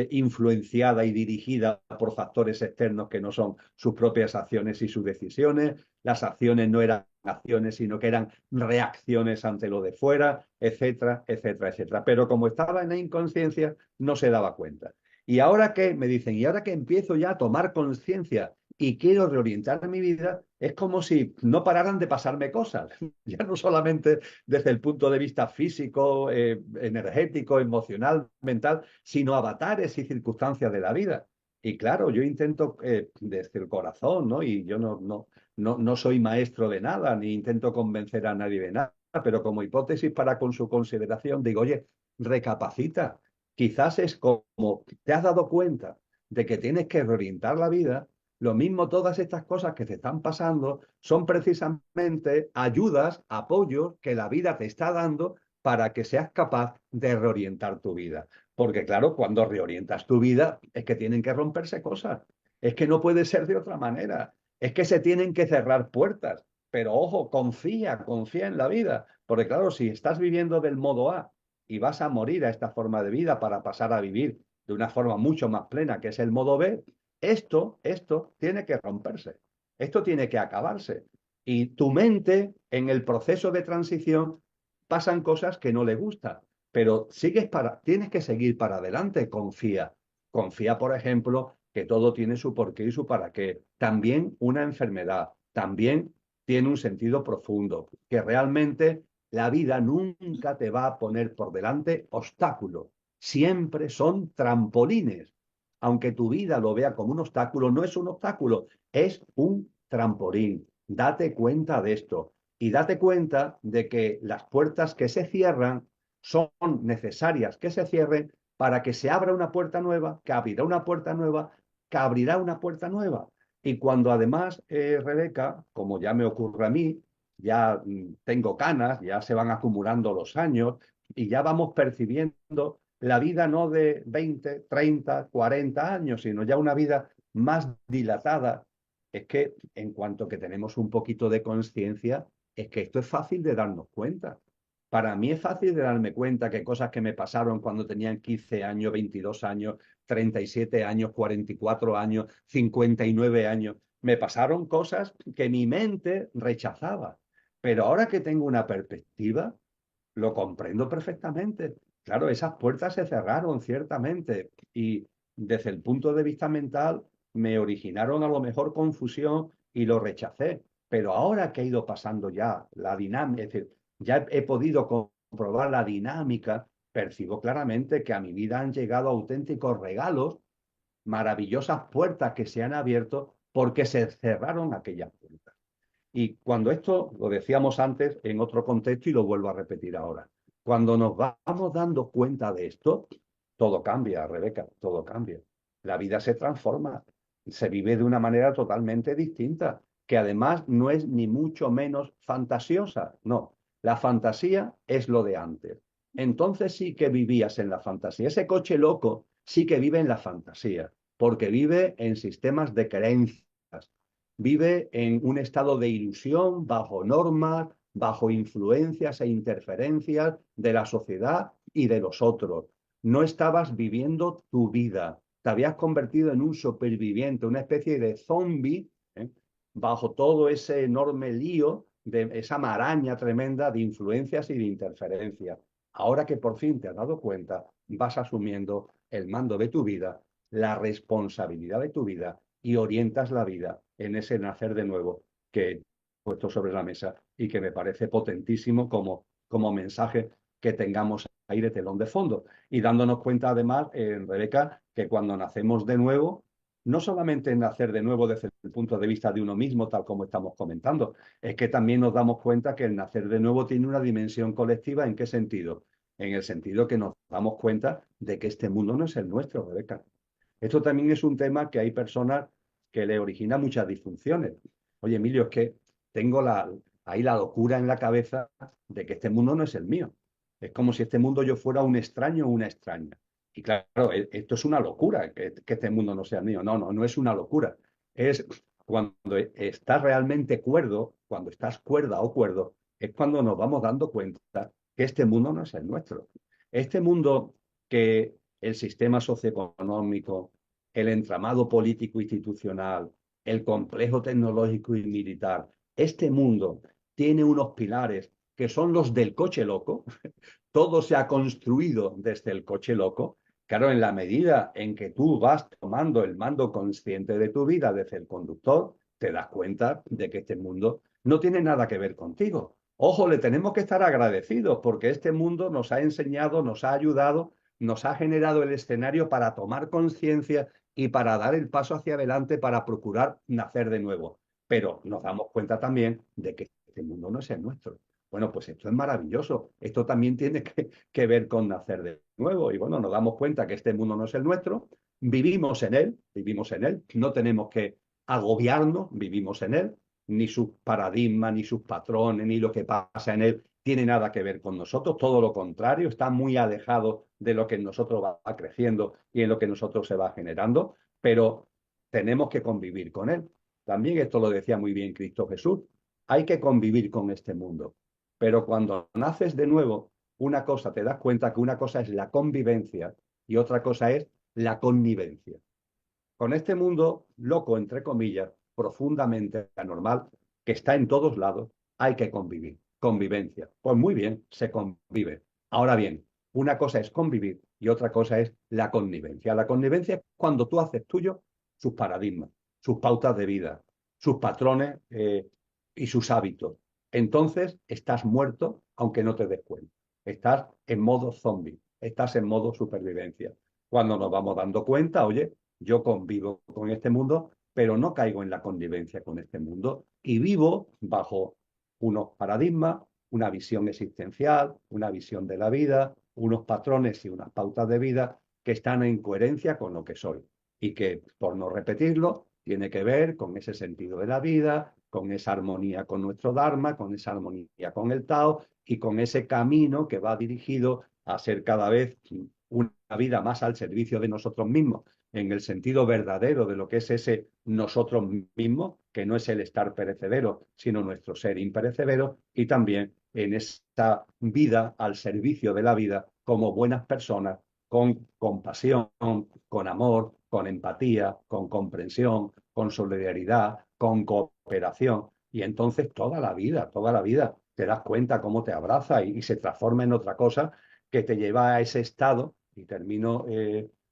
influenciada y dirigida por factores externos que no son sus propias acciones y sus decisiones. Las acciones no eran acciones, sino que eran reacciones ante lo de fuera, etcétera, etcétera, etcétera. Pero como estaba en la inconsciencia, no se daba cuenta. Y ahora que me dicen, y ahora que empiezo ya a tomar conciencia y quiero reorientar mi vida, es como si no pararan de pasarme cosas, ya no solamente desde el punto de vista físico, energético, emocional, mental, sino avatares y circunstancias de la vida. Y claro, yo intento desde el corazón, ¿no? Y yo no soy maestro de nada, ni intento convencer a nadie de nada, pero como hipótesis para con su consideración, digo, oye, recapacita. Quizás es como te has dado cuenta de que tienes que reorientar la vida. Lo mismo, todas estas cosas que te están pasando son precisamente ayudas, apoyos que la vida te está dando para que seas capaz de reorientar tu vida. Porque claro, cuando reorientas tu vida es que tienen que romperse cosas. Es que no puede ser de otra manera. Es que se tienen que cerrar puertas. Pero ojo, confía en la vida. Porque claro, si estás viviendo del modo A y vas a morir a esta forma de vida para pasar a vivir de una forma mucho más plena, que es el modo B, esto tiene que romperse, esto tiene que acabarse. Y tu mente, en el proceso de transición, pasan cosas que no le gustan, pero tienes que seguir para adelante, confía. Confía, por ejemplo, que todo tiene su porqué y su para qué. También una enfermedad, también tiene un sentido profundo, que realmente la vida nunca te va a poner por delante obstáculos, siempre son trampolines. Aunque tu vida lo vea como un obstáculo, no es un obstáculo, es un trampolín. Date cuenta de esto y date cuenta de que las puertas que se cierran son necesarias que se cierren para que se abra una puerta nueva, que abrirá una puerta nueva, que abrirá una puerta nueva. Y cuando además, Rebeca, como ya me ocurre a mí, ya tengo canas, ya se van acumulando los años y ya vamos percibiendo la vida no de 20, 30, 40 años, sino ya una vida más dilatada. Es que en cuanto que tenemos un poquito de conciencia, es que esto es fácil de darnos cuenta. Para mí es fácil de darme cuenta que cosas que me pasaron cuando tenían 15 años, 22 años, 37 años, 44 años, 59 años, me pasaron cosas que mi mente rechazaba. Pero ahora que tengo una perspectiva, lo comprendo perfectamente. Claro, esas puertas se cerraron ciertamente y desde el punto de vista mental me originaron a lo mejor confusión y lo rechacé. Pero ahora que ha ido pasando ya la dinámica, es decir, ya he podido comprobar la dinámica, percibo claramente que a mi vida han llegado auténticos regalos, maravillosas puertas que se han abierto porque se cerraron aquellas puertas. Y cuando esto, lo decíamos antes en otro contexto y lo vuelvo a repetir ahora, cuando nos vamos dando cuenta de esto, todo cambia, Rebeca, todo cambia. La vida se transforma, se vive de una manera totalmente distinta, que además no es ni mucho menos fantasiosa, no. La fantasía es lo de antes. Entonces sí que vivías en la fantasía. Ese coche loco sí que vive en la fantasía, porque vive en sistemas de creencias, vive en un estado de ilusión, bajo normas, bajo influencias e interferencias de la sociedad y de los otros. No estabas viviendo tu vida, te habías convertido en un superviviente, una especie de zombie, ¿eh? Bajo todo ese enorme lío de esa maraña tremenda de influencias y de interferencias. Ahora que por fin te has dado cuenta, vas asumiendo el mando de tu vida, la responsabilidad de tu vida y orientas la vida en ese nacer de nuevo que he puesto sobre la mesa y que me parece potentísimo como mensaje que tengamos ahí de telón de fondo. Y dándonos cuenta además, Rebeca, que cuando nacemos de nuevo, no solamente nacer de nuevo desde el punto de vista de uno mismo, tal como estamos comentando, es que también nos damos cuenta que el nacer de nuevo tiene una dimensión colectiva. ¿En qué sentido? En el sentido que nos damos cuenta de que este mundo no es el nuestro, Rebeca. Esto también es un tema que hay personas que le origina muchas disfunciones. Oye, Emilio, es que tengo ahí la locura en la cabeza de que este mundo no es el mío. Es como si este mundo yo fuera un extraño o una extraña. Y claro, esto es una locura, que este mundo no sea mío. No es una locura. Es Cuando estás realmente cuerdo, cuando estás cuerda o cuerdo, es cuando nos vamos dando cuenta que este mundo no es el nuestro. Este mundo que el sistema socioeconómico, el entramado político institucional, el complejo tecnológico y militar, este mundo tiene unos pilares que son los del coche loco. Todo se ha construido desde el coche loco. Claro, en la medida en que tú vas tomando el mando consciente de tu vida desde el conductor, te das cuenta de que este mundo no tiene nada que ver contigo. Ojo, le tenemos que estar agradecidos porque este mundo nos ha enseñado, nos ha ayudado, nos ha generado el escenario para tomar conciencia y para dar el paso hacia adelante para procurar nacer de nuevo. Pero nos damos cuenta también de que este mundo no es el nuestro. Bueno, pues esto es maravilloso. Esto también tiene que ver con nacer de nuevo. Y bueno, nos damos cuenta que este mundo no es el nuestro, vivimos en él, no tenemos que agobiarnos, vivimos en él, ni sus paradigmas, ni sus patrones, ni lo que pasa en él tiene nada que ver con nosotros, todo lo contrario, está muy alejado de lo que en nosotros va creciendo y en lo que en nosotros se va generando, pero tenemos que convivir con él. También esto lo decía muy bien Cristo Jesús, hay que convivir con este mundo. Pero cuando naces de nuevo, una cosa, te das cuenta que una cosa es la convivencia y otra cosa es la connivencia. Con este mundo loco, entre comillas, profundamente anormal, que está en todos lados, hay que convivir. Convivencia. Pues muy bien, se convive. Ahora bien, una cosa es convivir y otra cosa es la connivencia. La connivencia es cuando tú haces tuyo sus paradigmas, sus pautas de vida, sus patrones y sus hábitos. Entonces estás muerto aunque no te des cuenta. Estás en modo zombie, estás en modo supervivencia. Cuando nos vamos dando cuenta, oye, yo convivo con este mundo, pero no caigo en la convivencia con este mundo y vivo bajo unos paradigmas, una visión existencial, una visión de la vida, unos patrones y unas pautas de vida que están en coherencia con lo que soy y que, por no repetirlo, tiene que ver con ese sentido de la vida, con esa armonía con nuestro Dharma, con esa armonía con el Tao y con ese camino que va dirigido a ser cada vez una vida más al servicio de nosotros mismos, en el sentido verdadero de lo que es ese nosotros mismos, que no es el estar perecedero, sino nuestro ser imperecedero, y también en esta vida al servicio de la vida como buenas personas, con compasión, con amor, con empatía, con comprensión, con solidaridad, con cooperación. Y entonces toda la vida, te das cuenta cómo te abraza y se transforma en otra cosa que te lleva a ese estado, y termino,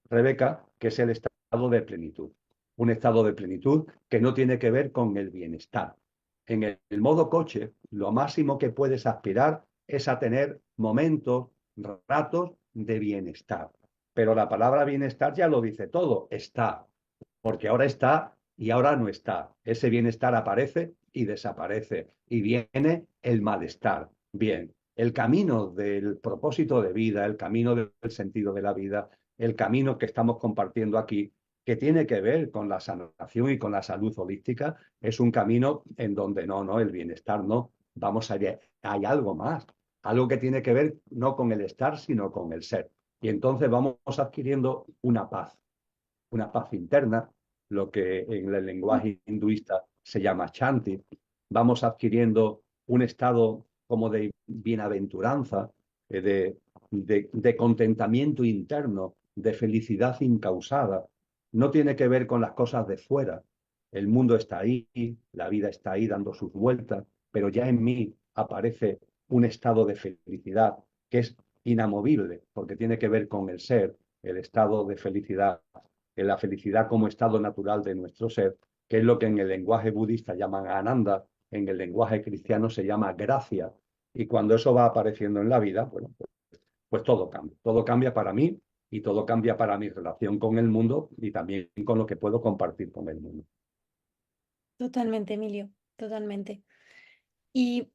Rebeca, que es el estado de plenitud. Un estado de plenitud que no tiene que ver con el bienestar. En el modo coche, lo máximo que puedes aspirar es a tener momentos, ratos de bienestar. Pero la palabra bienestar ya lo dice todo, está, porque ahora está y ahora no está. Ese bienestar aparece y desaparece y viene el malestar. Bien, el camino del propósito de vida, el camino del sentido de la vida, el camino que estamos compartiendo aquí, que tiene que ver con la sanación y con la salud holística, es un camino en donde no, el bienestar no, vamos allá, hay algo más, algo que tiene que ver no con el estar, sino con el ser. Y entonces vamos adquiriendo una paz interna, lo que en el lenguaje hinduista se llama chanti. Vamos adquiriendo un estado como de bienaventuranza, de contentamiento interno, de felicidad incausada. No tiene que ver con las cosas de fuera. El mundo está ahí, la vida está ahí dando sus vueltas, pero ya en mí aparece un estado de felicidad que es inamovible, porque tiene que ver con el ser, el estado de felicidad, la felicidad como estado natural de nuestro ser, que es lo que en el lenguaje budista llaman ananda, en el lenguaje cristiano se llama gracia. Y cuando eso va apareciendo en la vida, bueno, pues todo cambia. Todo cambia para mí y todo cambia para mi relación con el mundo y también con lo que puedo compartir con el mundo. Totalmente, Emilio, totalmente. Y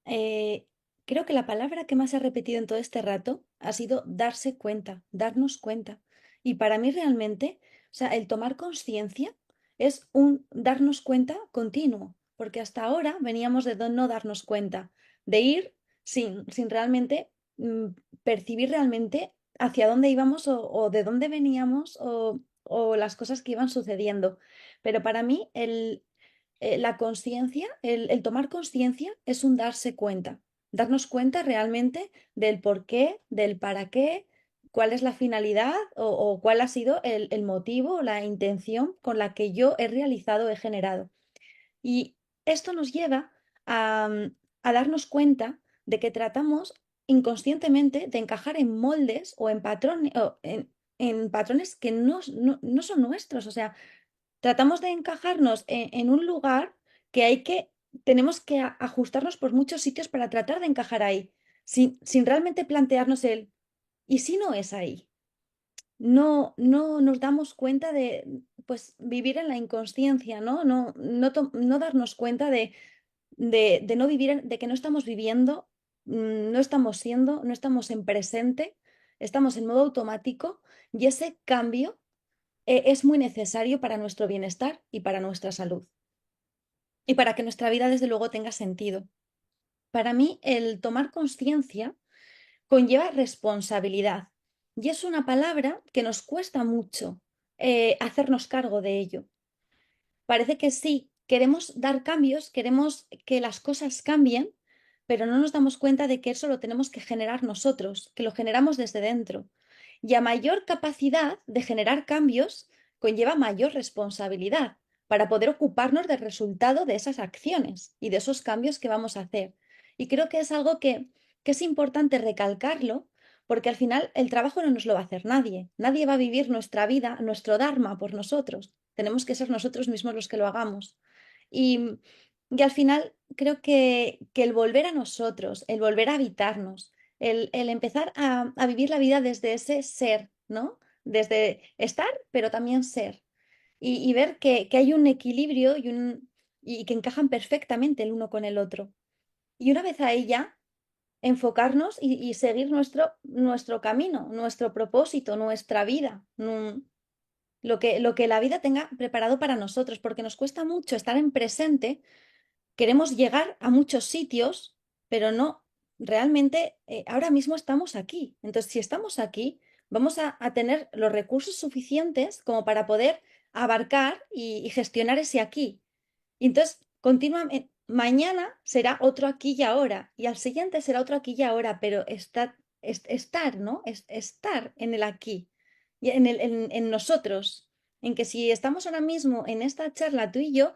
eh, creo que la palabra que más he repetido en todo este rato ha sido darse cuenta, darnos cuenta. Y para mí realmente, o sea, el tomar conciencia es un darnos cuenta continuo, porque hasta ahora veníamos de no darnos cuenta, de ir sin realmente mm, percibir realmente hacia dónde íbamos o de dónde veníamos o las cosas que iban sucediendo. Pero para mí la conciencia, el tomar conciencia es un darse cuenta, darnos cuenta realmente del por qué, del para qué, cuál es la finalidad o cuál ha sido el motivo, la intención con la que yo he realizado, he generado. Y esto nos lleva a darnos cuenta de que tratamos inconscientemente de encajar en moldes o en patrones que no son nuestros. O sea, tratamos de encajarnos en un lugar que tenemos que ajustarnos por muchos sitios para tratar de encajar ahí, sin realmente plantearnos ¿y si no es ahí? No nos damos cuenta de, pues, vivir en la inconsciencia, ¿no? No darnos cuenta de no vivir, de que no estamos viviendo, no estamos siendo, no estamos en presente, estamos en modo automático y ese cambio es muy necesario para nuestro bienestar y para nuestra salud y para que nuestra vida, desde luego, tenga sentido. Para mí, el tomar conciencia conlleva responsabilidad y es una palabra que nos cuesta mucho hacernos cargo de ello. Parece que sí, queremos dar cambios, queremos que las cosas cambien, pero no nos damos cuenta de que eso lo tenemos que generar nosotros, que lo generamos desde dentro. Y a mayor capacidad de generar cambios, conlleva mayor responsabilidad para poder ocuparnos del resultado de esas acciones y de esos cambios que vamos a hacer. Y creo que es algo que es importante recalcarlo, porque al final el trabajo no nos lo va a hacer nadie. Nadie va a vivir nuestra vida, nuestro dharma por nosotros. Tenemos que ser nosotros mismos los que lo hagamos. Y, y al final creo que el volver a nosotros, el volver a habitarnos, el empezar a vivir la vida desde ese ser, ¿no? Desde estar, pero también ser. Y ver que hay un equilibrio y que encajan perfectamente el uno con el otro. Y una vez ahí ya, enfocarnos y seguir nuestro camino, nuestro propósito, nuestra vida. Lo que la vida tenga preparado para nosotros, porque nos cuesta mucho estar en presente, queremos llegar a muchos sitios, pero no, realmente ahora mismo estamos aquí. Entonces, si estamos aquí, vamos a tener los recursos suficientes como para poder abarcar y gestionar ese aquí. Y entonces, continuamente, mañana será otro aquí y ahora, y al siguiente será otro aquí y ahora, pero estar, ¿no? Estar en el aquí, y en nosotros, en que si estamos ahora mismo en esta charla tú y yo,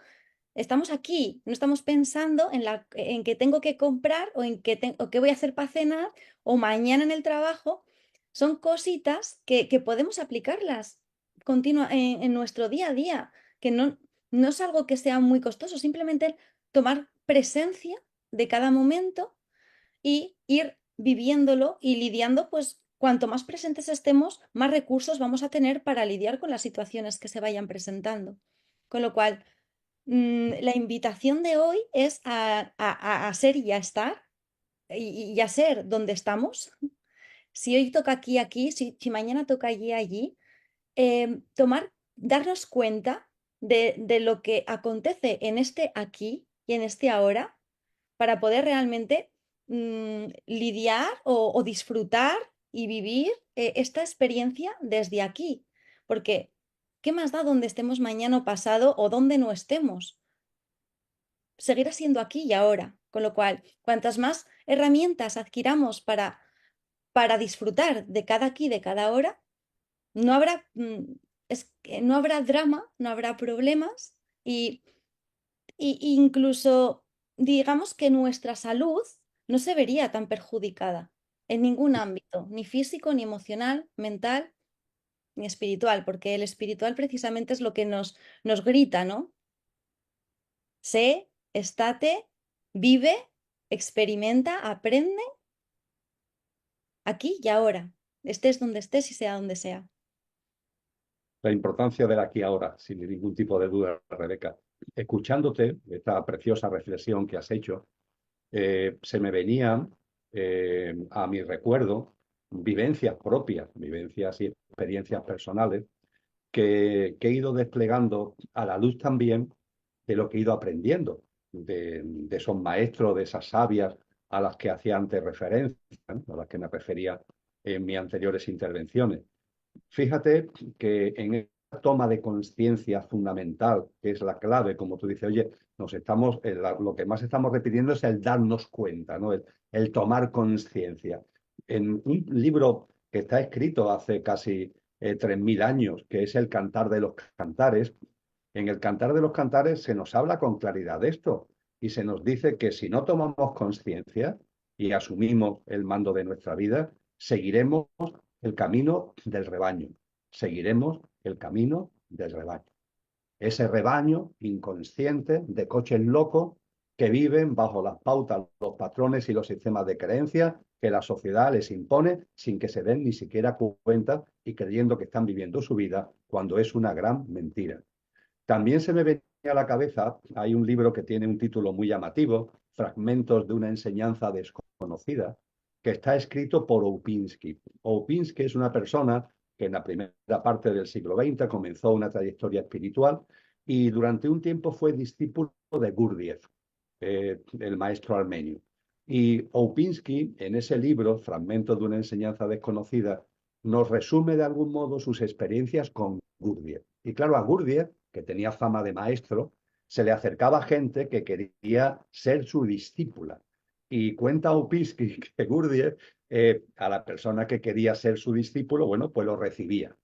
estamos aquí, no estamos pensando en que tengo que comprar o o qué voy a hacer para cenar o mañana en el trabajo. Son cositas que podemos aplicarlas en nuestro día a día, que no es algo que sea muy costoso, simplemente tomar presencia de cada momento y ir viviéndolo y lidiando, pues cuanto más presentes estemos, más recursos vamos a tener para lidiar con las situaciones que se vayan presentando. Con lo cual, la invitación de hoy es a ser y a estar y a ser donde estamos. Si hoy toca aquí, aquí, si mañana toca allí, allí, darnos cuenta de lo que acontece en este aquí y en este ahora para poder realmente lidiar o disfrutar y vivir esta experiencia desde aquí. Porque, ¿qué más da donde estemos mañana o pasado o donde no estemos? Seguirá siendo aquí y ahora. Con lo cual, cuantas más herramientas adquiramos para disfrutar de cada aquí, de cada hora, no habrá, es que no habrá drama, no habrá problemas y, y incluso digamos que nuestra salud no se vería tan perjudicada en ningún ámbito, ni físico, ni emocional, mental, ni espiritual, porque el espiritual precisamente es lo que nos grita, ¿no? Sé, estate, vive, experimenta, aprende aquí y ahora, estés donde estés y sea donde sea. La importancia del aquí ahora, sin ningún tipo de duda, Rebeca. Escuchándote, esta preciosa reflexión que has hecho, se me venían a mi recuerdo vivencias propias, vivencias y experiencias personales que he ido desplegando a la luz también de lo que he ido aprendiendo, de esos maestros, de esas sabias a las que hacía antes referencia, ¿no? A las que me refería en mis anteriores intervenciones. Fíjate que en toma de conciencia fundamental, que es la clave, como tú dices, oye, lo que más estamos repitiendo es el darnos cuenta, ¿no? El tomar conciencia. En un libro que está escrito hace casi 3.000 años, que es el Cantar de los Cantares, en el Cantar de los Cantares se nos habla con claridad de esto y se nos dice que si no tomamos conciencia y asumimos el mando de nuestra vida, seguiremos el camino del rebaño, seguiremos el camino del rebaño. Ese rebaño inconsciente de coches locos que viven bajo las pautas, los patrones y los sistemas de creencias que la sociedad les impone sin que se den ni siquiera cuenta y creyendo que están viviendo su vida cuando es una gran mentira. También se me venía a la cabeza, hay un libro que tiene un título muy llamativo, Fragmentos de una enseñanza desconocida, que está escrito por Oupinsky. Oupinsky es una persona que en la primera parte del siglo XX comenzó una trayectoria espiritual y durante un tiempo fue discípulo de Gurdjieff, el maestro armenio. Y Oupinsky, en ese libro, Fragmentos de una enseñanza desconocida, nos resume de algún modo sus experiencias con Gurdjieff. Y claro, a Gurdjieff, que tenía fama de maestro, se le acercaba gente que quería ser su discípula. Y cuenta Oupinsky que Gurdjieff, a la persona que quería ser su discípulo, bueno, pues lo recibía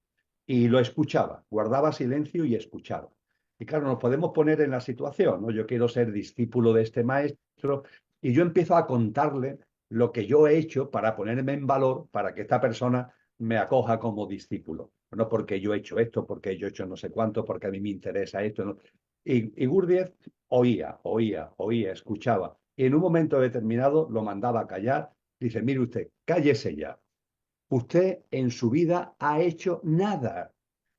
y lo escuchaba, guardaba silencio y escuchaba. Y claro, nos podemos poner en la situación, ¿no? Yo quiero ser discípulo de este maestro y yo empiezo a contarle lo que yo he hecho para ponerme en valor, para que esta persona me acoja como discípulo. No porque yo he hecho esto, porque yo he hecho no sé cuánto, porque a mí me interesa esto. ¿No? Y Gurdjieff oía, escuchaba. Y en un momento determinado lo mandaba a callar. Dice, mire usted, cállese ya. Usted en su vida ha hecho nada.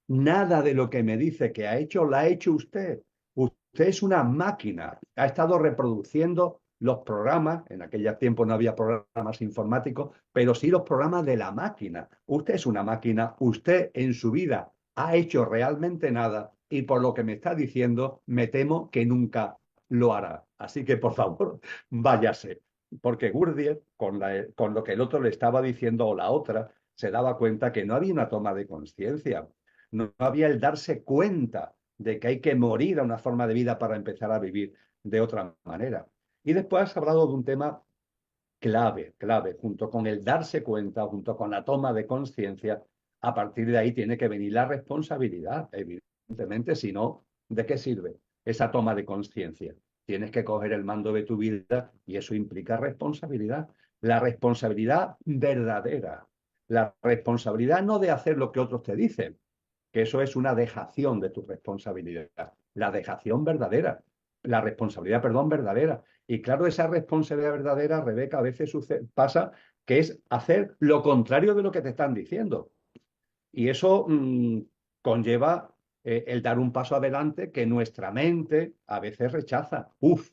Nada de lo que me dice que ha hecho, lo ha hecho usted. Usted es una máquina. Ha estado reproduciendo los programas, en aquellos tiempos no había programas informáticos, pero sí los programas de la máquina. Usted es una máquina, usted en su vida ha hecho realmente nada y por lo que me está diciendo, me temo que nunca lo hará. Así que, por favor, váyase. Porque Gurdjieff, con lo que el otro le estaba diciendo o la otra, se daba cuenta que no había una toma de conciencia, no había el darse cuenta de que hay que morir a una forma de vida para empezar a vivir de otra manera. Y después has hablado de un tema clave, junto con el darse cuenta, junto con la toma de conciencia, a partir de ahí tiene que venir la responsabilidad, evidentemente, si no, ¿de qué sirve esa toma de conciencia? Tienes que coger el mando de tu vida y eso implica responsabilidad. La responsabilidad verdadera, la responsabilidad no de hacer lo que otros te dicen, que eso es una dejación de tu responsabilidad, la dejación verdadera, la responsabilidad, perdón, verdadera. Y claro, esa responsabilidad verdadera, Rebeca, a veces pasa que es hacer lo contrario de lo que te están diciendo. Y eso conlleva el dar un paso adelante que nuestra mente a veces rechaza. Uf,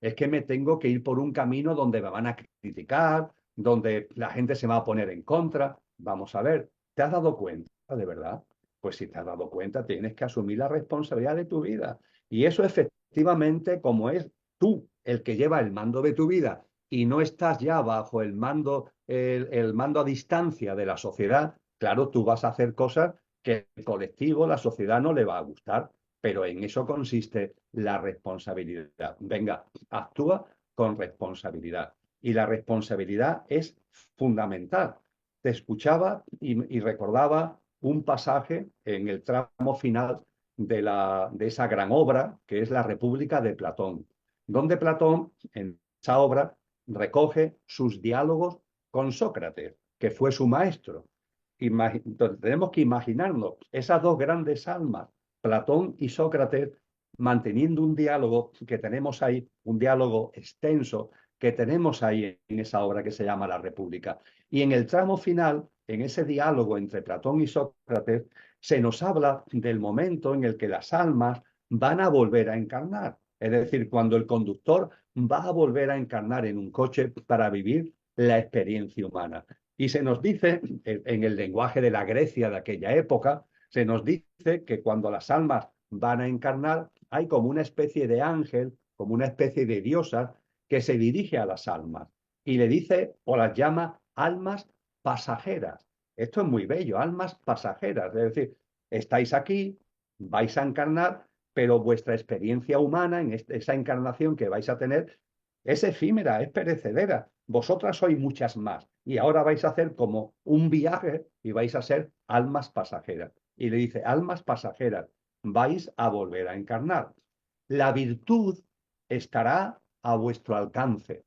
es que me tengo que ir por un camino donde me van a criticar, donde la gente se va a poner en contra. Vamos a ver, ¿te has dado cuenta de verdad? Pues si te has dado cuenta, tienes que asumir la responsabilidad de tu vida. Y eso efectivamente, como es tú el que lleva el mando de tu vida y no estás ya bajo el mando a distancia de la sociedad, claro, tú vas a hacer cosas que el colectivo, la sociedad no le va a gustar, pero en eso consiste la responsabilidad. Venga, actúa con responsabilidad. Y la responsabilidad es fundamental. Te escuchaba y recordaba un pasaje en el tramo final de esa gran obra que es la República de Platón, donde Platón, en esa obra, recoge sus diálogos con Sócrates, que fue su maestro. Entonces, tenemos que imaginarnos esas dos grandes almas, Platón y Sócrates, manteniendo un diálogo que tenemos ahí, un diálogo extenso que tenemos ahí en esa obra que se llama La República. Y en el tramo final, en ese diálogo entre Platón y Sócrates, se nos habla del momento en el que las almas van a volver a encarnar. Es decir, cuando el conductor va a volver a encarnar en un coche para vivir la experiencia humana. Y se nos dice, en el lenguaje de la Grecia de aquella época, se nos dice que cuando las almas van a encarnar, hay como una especie de ángel, como una especie de diosa, que se dirige a las almas y le dice o las llama almas pasajeras. Esto es muy bello, almas pasajeras. Es decir, Estáis aquí, vais a encarnar, pero vuestra experiencia humana en esa encarnación que vais a tener es efímera, es perecedera. Vosotras sois muchas más y ahora vais a hacer como un viaje y vais a ser almas pasajeras. Y le dice, almas pasajeras, vais a volver a encarnar. La virtud estará a vuestro alcance.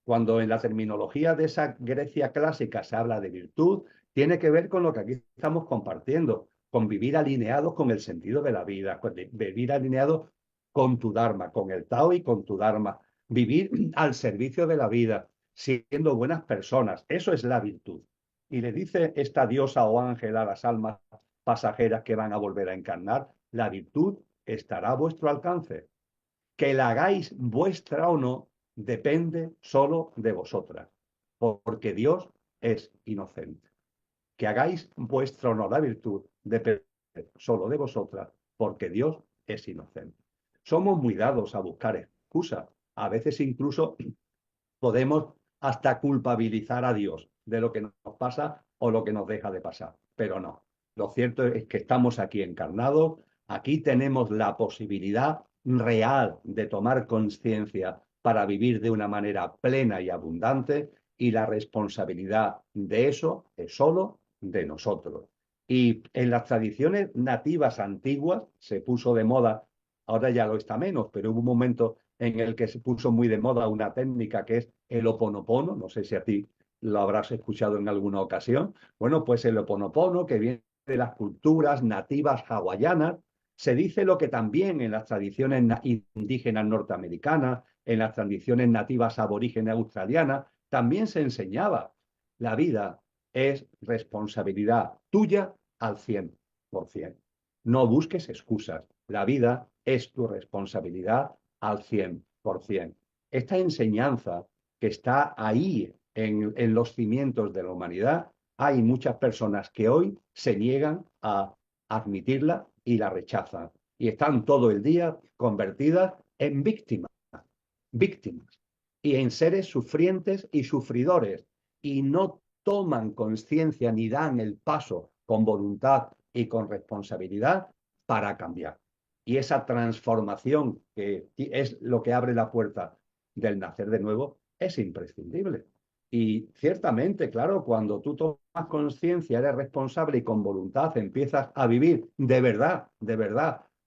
Cuando en la terminología de esa Grecia clásica se habla de virtud, tiene que ver con lo que aquí estamos compartiendo, con vivir alineados con el sentido de la vida, con vivir alineados con tu Dharma, con el Tao y con tu Dharma, vivir al servicio de la vida, siendo buenas personas. Eso es la virtud. Y le dice esta diosa o ángel a las almas pasajeras que van a volver a encarnar, la virtud estará a vuestro alcance. Que la hagáis vuestra o no depende solo de vosotras, porque Dios es inocente. Que hagáis vuestra o no la virtud depende solo de vosotras, porque Dios es inocente. Somos muy dados a buscar excusas. A veces incluso podemos hasta culpabilizar a Dios de lo que nos pasa o lo que nos deja de pasar, pero no. Lo cierto es que estamos aquí encarnados, aquí tenemos la posibilidad real de tomar conciencia para vivir de una manera plena y abundante y la responsabilidad de eso es solo de nosotros. Y en las tradiciones nativas antiguas se puso de moda, ahora ya lo está menos, pero hubo un momento en el que se puso muy de moda una técnica que es el oponopono, no sé si a ti lo habrás escuchado en alguna ocasión. Bueno, pues el oponopono, que viene de las culturas nativas hawaianas, se dice lo que también en las tradiciones indígenas norteamericanas, en las tradiciones nativas aborígenes australianas, también se enseñaba. La vida es responsabilidad tuya al 100%. No busques excusas. La vida es tu responsabilidad al 100%. Esta enseñanza que está ahí en los cimientos de la humanidad, hay muchas personas que hoy se niegan a admitirla y la rechazan. Y están todo el día convertidas en víctimas, víctimas, y en seres sufrientes y sufridores, y no toman conciencia ni dan el paso con voluntad y con responsabilidad para cambiar. Y esa transformación que es lo que abre la puerta del nacer de nuevo es imprescindible. Y ciertamente, claro, cuando tú tomas conciencia, eres responsable y con voluntad empiezas a vivir de verdad,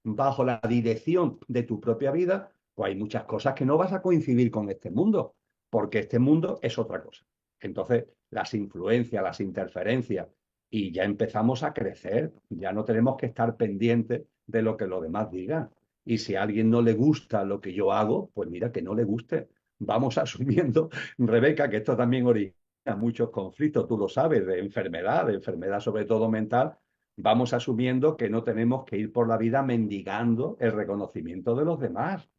bajo la dirección de tu propia vida, pues hay muchas cosas que no vas a coincidir con este mundo, porque este mundo es otra cosa. Entonces, las influencias, las interferencias, y ya empezamos a crecer, ya no tenemos que estar pendientes de lo que los demás digan. Y si a alguien no le gusta lo que yo hago, pues mira, que no le guste. Vamos asumiendo, Rebeca, que esto también origina muchos conflictos, tú lo sabes, de enfermedad sobre todo mental. Vamos asumiendo que no tenemos que ir por la vida mendigando el reconocimiento de los demás.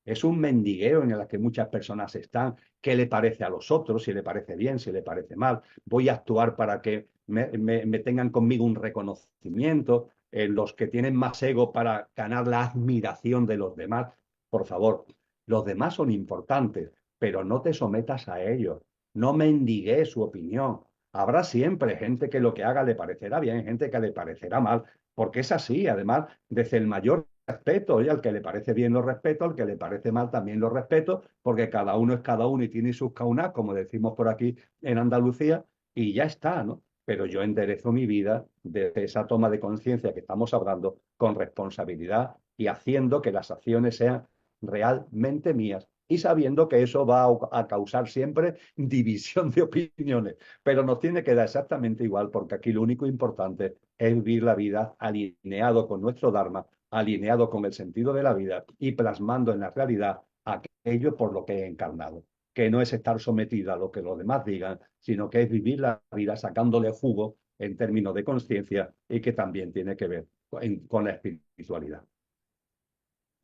Es un mendigueo en el que muchas personas están. ¿Qué le parece a los otros? Si le parece bien, si le parece mal. Voy a actuar para que me tengan conmigo un reconocimiento. Los que tienen más ego para ganar la admiración de los demás. Por favor, los demás son importantes, pero no te sometas a ellos. No mendigues su opinión. Habrá siempre gente que lo que haga le parecerá bien, gente que le parecerá mal, porque es así. Además, desde el mayor respeto, y al que le parece bien lo respeto, al que le parece mal también lo respeto, porque cada uno es cada uno y tiene sus caunas, como decimos por aquí en Andalucía, y ya está, ¿no? Pero yo enderezo mi vida desde esa toma de conciencia que estamos hablando con responsabilidad y haciendo que las acciones sean realmente mías y sabiendo que eso va a causar siempre división de opiniones, pero nos tiene que dar exactamente igual porque aquí lo único importante es vivir la vida alineado con nuestro Dharma, alineado con el sentido de la vida y plasmando en la realidad aquello por lo que he encarnado, que no es estar sometida a lo que los demás digan, sino que es vivir la vida sacándole jugo en términos de conciencia y que también tiene que ver con la espiritualidad.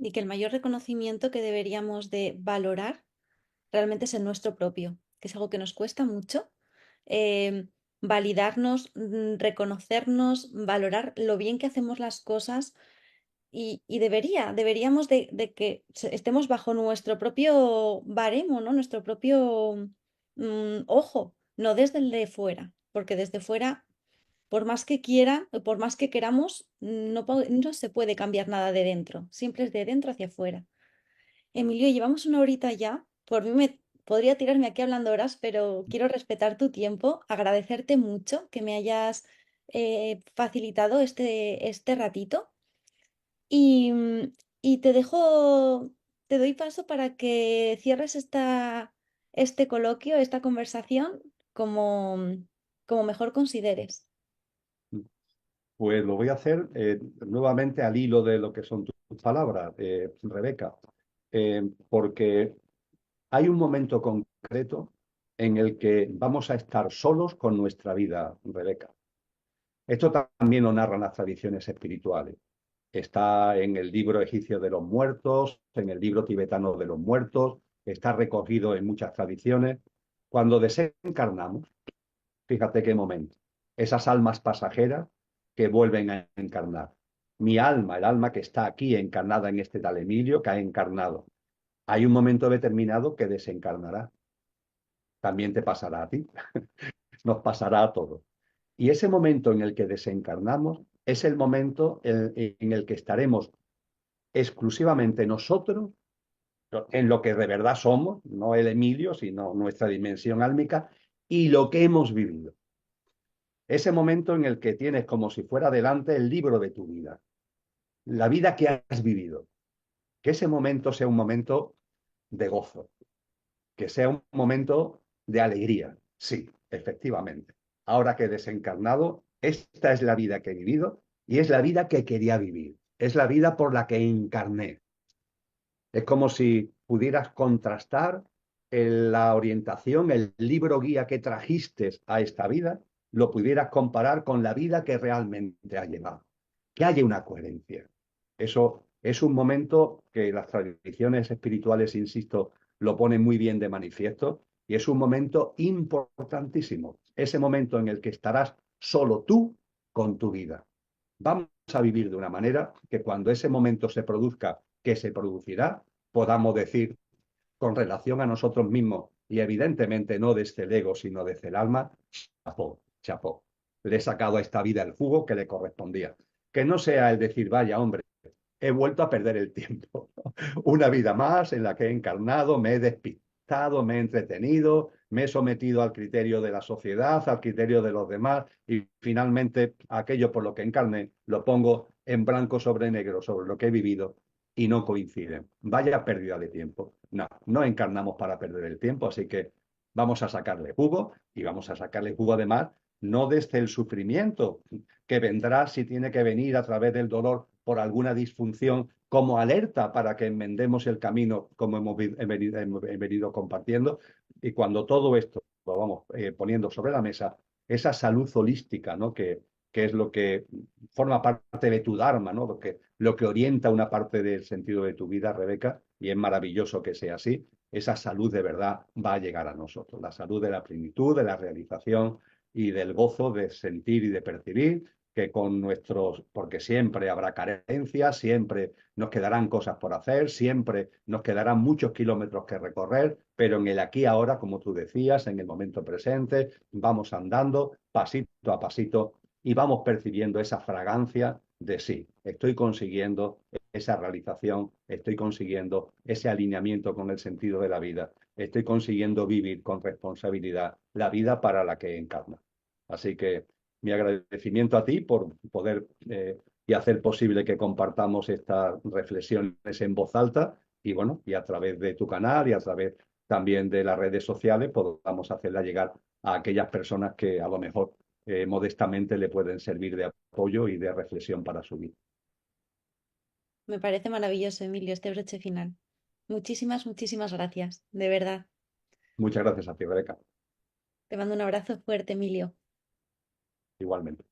Y que el mayor reconocimiento que deberíamos de valorar realmente es el nuestro propio, que es algo que nos cuesta mucho. eh, Validarnos, reconocernos, valorar lo bien que hacemos las cosas y deberíamos de que estemos bajo nuestro propio baremo, ¿no? Nuestro propio ojo, no desde el de fuera, porque desde fuera por más que quiera, o por más que queramos, no se puede cambiar nada de dentro, siempre es de dentro hacia afuera. Emilio, llevamos una horita ya. Por mí me podría tirarme aquí hablando horas, pero quiero respetar tu tiempo, agradecerte mucho que me hayas facilitado este ratito y, y te doy paso para que cierres este coloquio, esta conversación, como, como mejor consideres. Pues lo voy a hacer nuevamente al hilo de lo que son tus palabras, Rebeca, porque hay un momento concreto en el que vamos a estar solos con nuestra vida, Rebeca. Esto también lo narran las tradiciones espirituales. Está en el libro egipcio de los muertos, en el libro tibetano de los muertos, está recogido en muchas tradiciones. Cuando desencarnamos, fíjate qué momento, esas almas pasajeras que vuelven a encarnar. Mi alma, el alma que está aquí encarnada en este tal Emilio, que ha encarnado. Hay un momento determinado que desencarnará. También te pasará a ti, nos pasará a todos. Y ese momento en el que desencarnamos es el momento en el que estaremos exclusivamente nosotros en lo que de verdad somos, no el Emilio, sino nuestra dimensión álmica y lo que hemos vivido. Ese momento en el que tienes como si fuera delante el libro de tu vida, la vida que has vivido. Que ese momento sea un momento de gozo, que sea un momento de alegría. Sí, efectivamente. Ahora que he desencarnado, esta es la vida que he vivido y es la vida que quería vivir. Es la vida por la que encarné. Es como si pudieras contrastar la orientación, el libro guía que trajiste a esta vida, lo pudieras comparar con la vida que realmente ha llevado. Que haya una coherencia. Eso es un momento que las tradiciones espirituales, insisto, lo ponen muy bien de manifiesto y es un momento importantísimo. Ese momento en el que estarás solo tú con tu vida. Vamos a vivir de una manera que cuando ese momento se produzca, que se producirá, podamos decir con relación a nosotros mismos y evidentemente no desde el ego, sino desde el alma, chapó, chapó. Le he sacado a esta vida el jugo que le correspondía. Que no sea el decir, vaya hombre, he vuelto a perder el tiempo. Una vida más en la que he encarnado, me he despistado, me he entretenido, me he sometido al criterio de la sociedad, al criterio de los demás y finalmente aquello por lo que encarné lo pongo en blanco sobre negro sobre lo que he vivido y no coinciden. Vaya pérdida de tiempo. No, no encarnamos para perder el tiempo, así que vamos a sacarle jugo y vamos a sacarle jugo además no desde el sufrimiento, que vendrá si tiene que venir a través del dolor por alguna disfunción como alerta para que enmendemos el camino como venido compartiendo. Y cuando todo esto lo vamos poniendo sobre la mesa, esa salud holística, ¿no? Que es lo que forma parte de tu Dharma, ¿no? Lo que orienta una parte del sentido de tu vida, Rebeca, y es maravilloso que sea así, esa salud de verdad va a llegar a nosotros, la salud de la plenitud, de la realización y del gozo de sentir y de percibir, que con nuestros, porque siempre habrá carencias, siempre nos quedarán cosas por hacer, siempre nos quedarán muchos kilómetros que recorrer, pero en el aquí ahora, como tú decías, en el momento presente, vamos andando pasito a pasito y vamos percibiendo esa fragancia de sí, estoy consiguiendo esa realización, estoy consiguiendo ese alineamiento con el sentido de la vida, estoy consiguiendo vivir con responsabilidad la vida para la que encarna. Así que mi agradecimiento a ti por poder y hacer posible que compartamos estas reflexiones en voz alta y bueno, y a través de tu canal y a través también de las redes sociales podamos hacerla llegar a aquellas personas que a lo mejor modestamente le pueden servir de apoyo y de reflexión para su vida. Me parece maravilloso, Emilio, este broche final. Muchísimas gracias, de verdad. Muchas gracias a ti, Rebeca. Te mando un abrazo fuerte, Emilio. Igualmente.